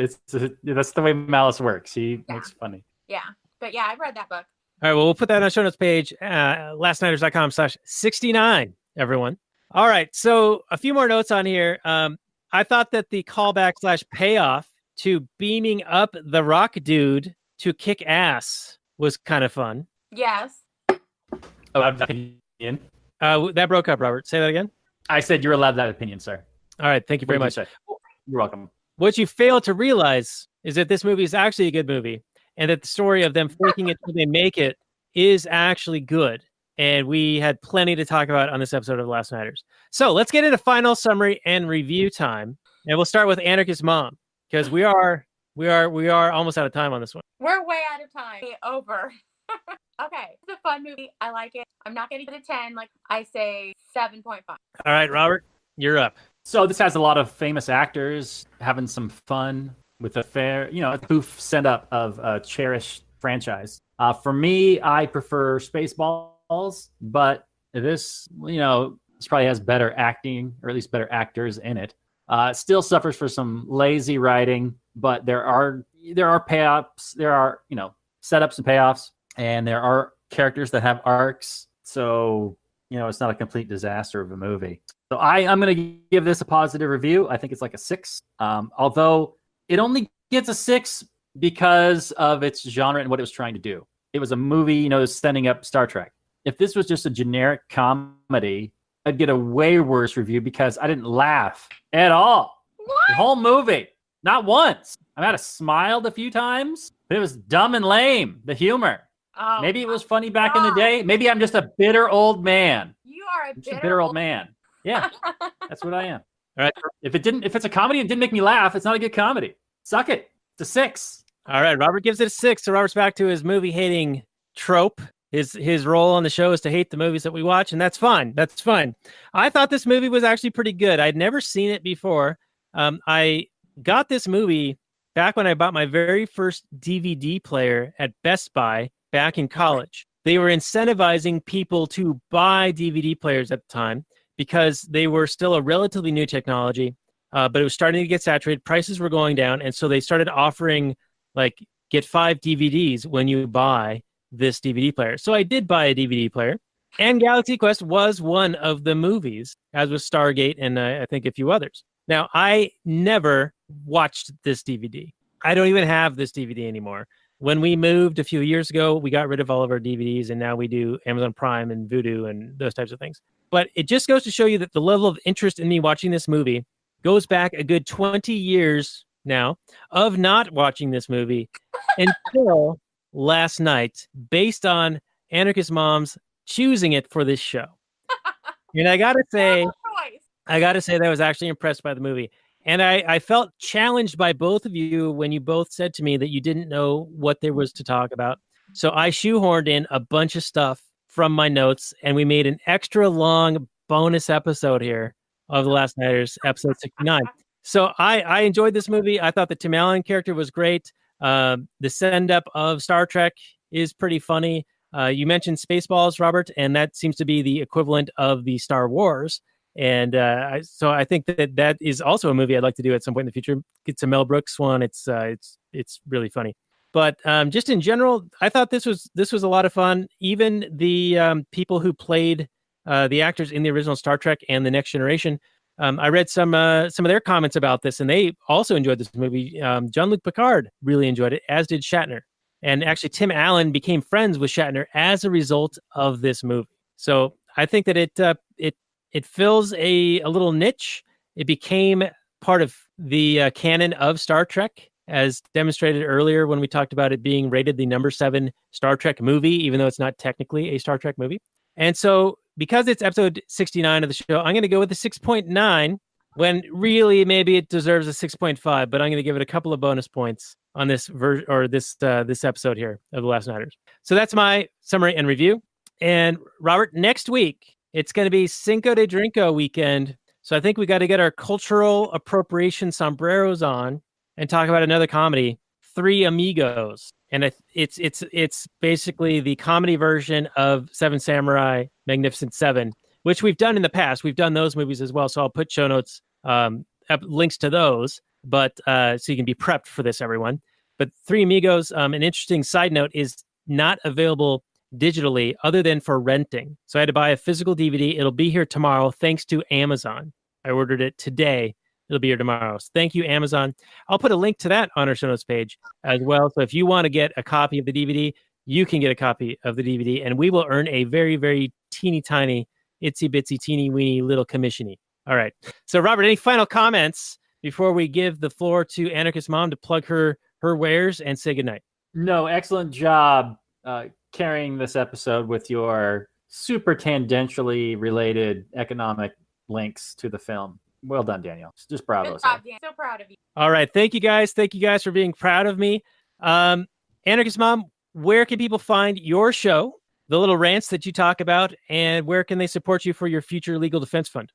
[SPEAKER 2] that's the way Malice works. He makes funny.
[SPEAKER 3] Yeah, but yeah, I've read that book.
[SPEAKER 1] All right, well, we'll put that on the show notes page, lastnighters.com/69, everyone. All right, so a few more notes on here. I thought that the callback/payoff to beaming up the rock dude to kick ass was kind of fun.
[SPEAKER 3] Yes.
[SPEAKER 2] Oh, I've opinion.
[SPEAKER 1] That broke up, Robert. Say that again.
[SPEAKER 2] I said you're allowed that opinion, sir.
[SPEAKER 1] All right, thank you very much.
[SPEAKER 2] You're welcome.
[SPEAKER 1] What you fail to realize is that this movie is actually a good movie, and that the story of them faking it till they make it is actually good. And we had plenty to talk about on this episode of The Last Nighters. So let's get into final summary and review time, and we'll start with Anarchist Mom, because we are almost out of time on this one.
[SPEAKER 3] We're way out of time. Over. Okay, it's a fun movie. I like it. I'm not going to give it a 10. Like I say 7.5.
[SPEAKER 1] All right, Robert, you're up.
[SPEAKER 2] So this has a lot of famous actors having some fun with a spoof setup of a cherished franchise. For me, I prefer Spaceballs, but this probably has better acting, or at least better actors in it. It still suffers for some lazy writing, but there are payoffs. There are setups and payoffs. And there are characters that have arcs, so it's not a complete disaster of a movie. So I'm going to give this a positive review. I think it's like a 6, although it only gets a 6 because of its genre and what it was trying to do. It was a movie, setting up Star Trek. If this was just a generic comedy, I'd get a way worse review because I didn't laugh at all.
[SPEAKER 3] What?
[SPEAKER 2] The whole movie. Not once. I might have smiled a few times, but it was dumb and lame. The humor.
[SPEAKER 3] Oh,
[SPEAKER 2] Maybe it was funny back in the day. Maybe I'm just a bitter old man.
[SPEAKER 3] You are a
[SPEAKER 2] bitter old man. Yeah, that's what I am.
[SPEAKER 1] All right.
[SPEAKER 2] If it's a comedy and didn't make me laugh, it's not a good comedy. Suck it. It's a 6.
[SPEAKER 1] All right. Robert gives it a 6. So Robert's back to his movie hating trope. His role on the show is to hate the movies that we watch, and that's fine. That's fine. I thought this movie was actually pretty good. I'd never seen it before. I got this movie back when I bought my very first DVD player at Best Buy back in college. They were incentivizing people to buy DVD players at the time because they were still a relatively new technology, but it was starting to get saturated. Prices were going down, and so they started offering, like, get 5 DVDs when you buy this DVD player. So I did buy a DVD player, and Galaxy Quest was one of the movies, as was Stargate and I think a few others. Now, I never watched this DVD. I don't even have this DVD anymore. When we moved a few years ago, we got rid of all of our DVDs, and now we do Amazon Prime and Vudu and those types of things. But it just goes to show you that the level of interest in me watching this movie goes back a good 20 years now of not watching this movie until last night, based on Anarchist Mom's choosing it for this show. And I gotta say that I was actually impressed by the movie. And I felt challenged by both of you when you both said to me that you didn't know what there was to talk about. So I shoehorned in a bunch of stuff from my notes, and we made an extra long bonus episode here of The Last Nighters, episode 69. So I enjoyed this movie. I thought the Tim Allen character was great. The send-up of Star Trek is pretty funny. You mentioned Spaceballs, Robert, and that seems to be the equivalent of the Star Wars. And so I think that is also a movie I'd like to do at some point in the future. It's a Mel Brooks one. It's really funny. But just in general, I thought this was a lot of fun. Even the people who played the actors in the original Star Trek and the Next Generation, I read some of their comments about this, and they also enjoyed this movie. Jean-Luc Picard really enjoyed it, as did Shatner. And actually, Tim Allen became friends with Shatner as a result of this movie. So I think that it fills a little niche. It became part of the canon of Star Trek, as demonstrated earlier when we talked about it being rated the number 7 Star Trek movie, even though it's not technically a Star Trek movie. And so because it's episode 69 of the show, I'm going to go with a 6.9 when really maybe it deserves a 6.5, but I'm going to give it a couple of bonus points on this this episode here of The Last Nighters. So that's my summary and review. And Robert, next week, it's going to be Cinco de Drinko weekend. So I think we got to get our cultural appropriation sombreros on and talk about another comedy, Three Amigos. And it's basically the comedy version of Seven Samurai, Magnificent Seven, which we've done in the past. We've done those movies as well. So I'll put show notes, links to those, but so you can be prepped for this, everyone. But Three Amigos, an interesting side note, is not available digitally other than for renting. So I had to buy a physical DVD. It'll be here tomorrow thanks to Amazon. I ordered it today. It'll be here tomorrow. So thank you, Amazon. I'll put a link to that on our show notes page as well. So if you want to get a copy of the DVD, you can get a copy of the DVD, and we will earn a very, very teeny tiny, itsy bitsy, teeny weeny little commissiony. All right. So Robert, any final comments before we give the floor to Anarchist Mom to plug her wares and say goodnight?
[SPEAKER 2] No, excellent job carrying this episode with your super tangentially related economic links to the film. Well done, Daniel. Just bravo.
[SPEAKER 3] Good job, Dan. So proud of you.
[SPEAKER 1] All right. Thank you guys. Thank you guys for being proud of me. Anarchist Mom, where can people find your show, the little rants that you talk about, and where can they support you for your future legal defense fund?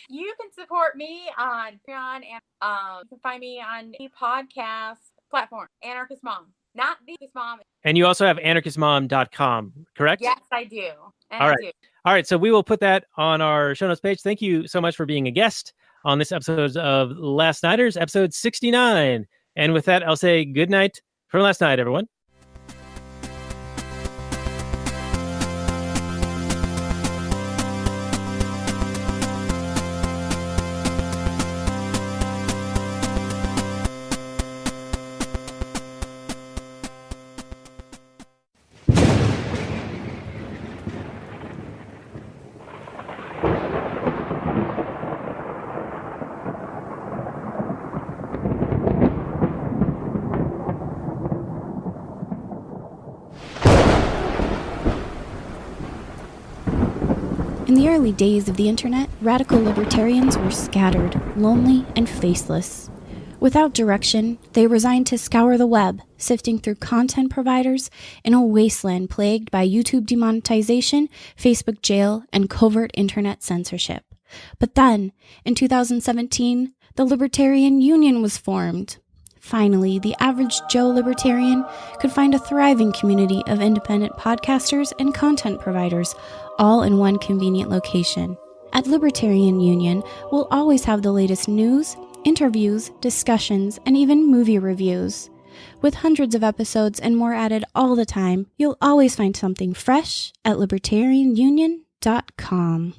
[SPEAKER 3] You can support me on Patreon, and you can find me on any podcast platform, Anarchist Mom. Not the Anarchist Mom.
[SPEAKER 1] And you also have anarchistmom.com, correct?
[SPEAKER 3] Yes, I do. And
[SPEAKER 1] all right.
[SPEAKER 3] I do.
[SPEAKER 1] All right. So we will put that on our show notes page. Thank you so much for being a guest on this episode of Last Nighters, episode 69. And with that, I'll say good night from last night, everyone.
[SPEAKER 4] In the early days of the internet, radical libertarians were scattered, lonely, and faceless. Without direction, they resigned to scour the web, sifting through content providers in a wasteland plagued by YouTube demonetization, Facebook jail, and covert internet censorship. But then, in 2017, the Libertarian Union was formed. Finally, the average Joe libertarian could find a thriving community of independent podcasters and content providers, all in one convenient location. At Libertarian Union, we'll always have the latest news, interviews, discussions, and even movie reviews. With hundreds of episodes and more added all the time, you'll always find something fresh at libertarianunion.com.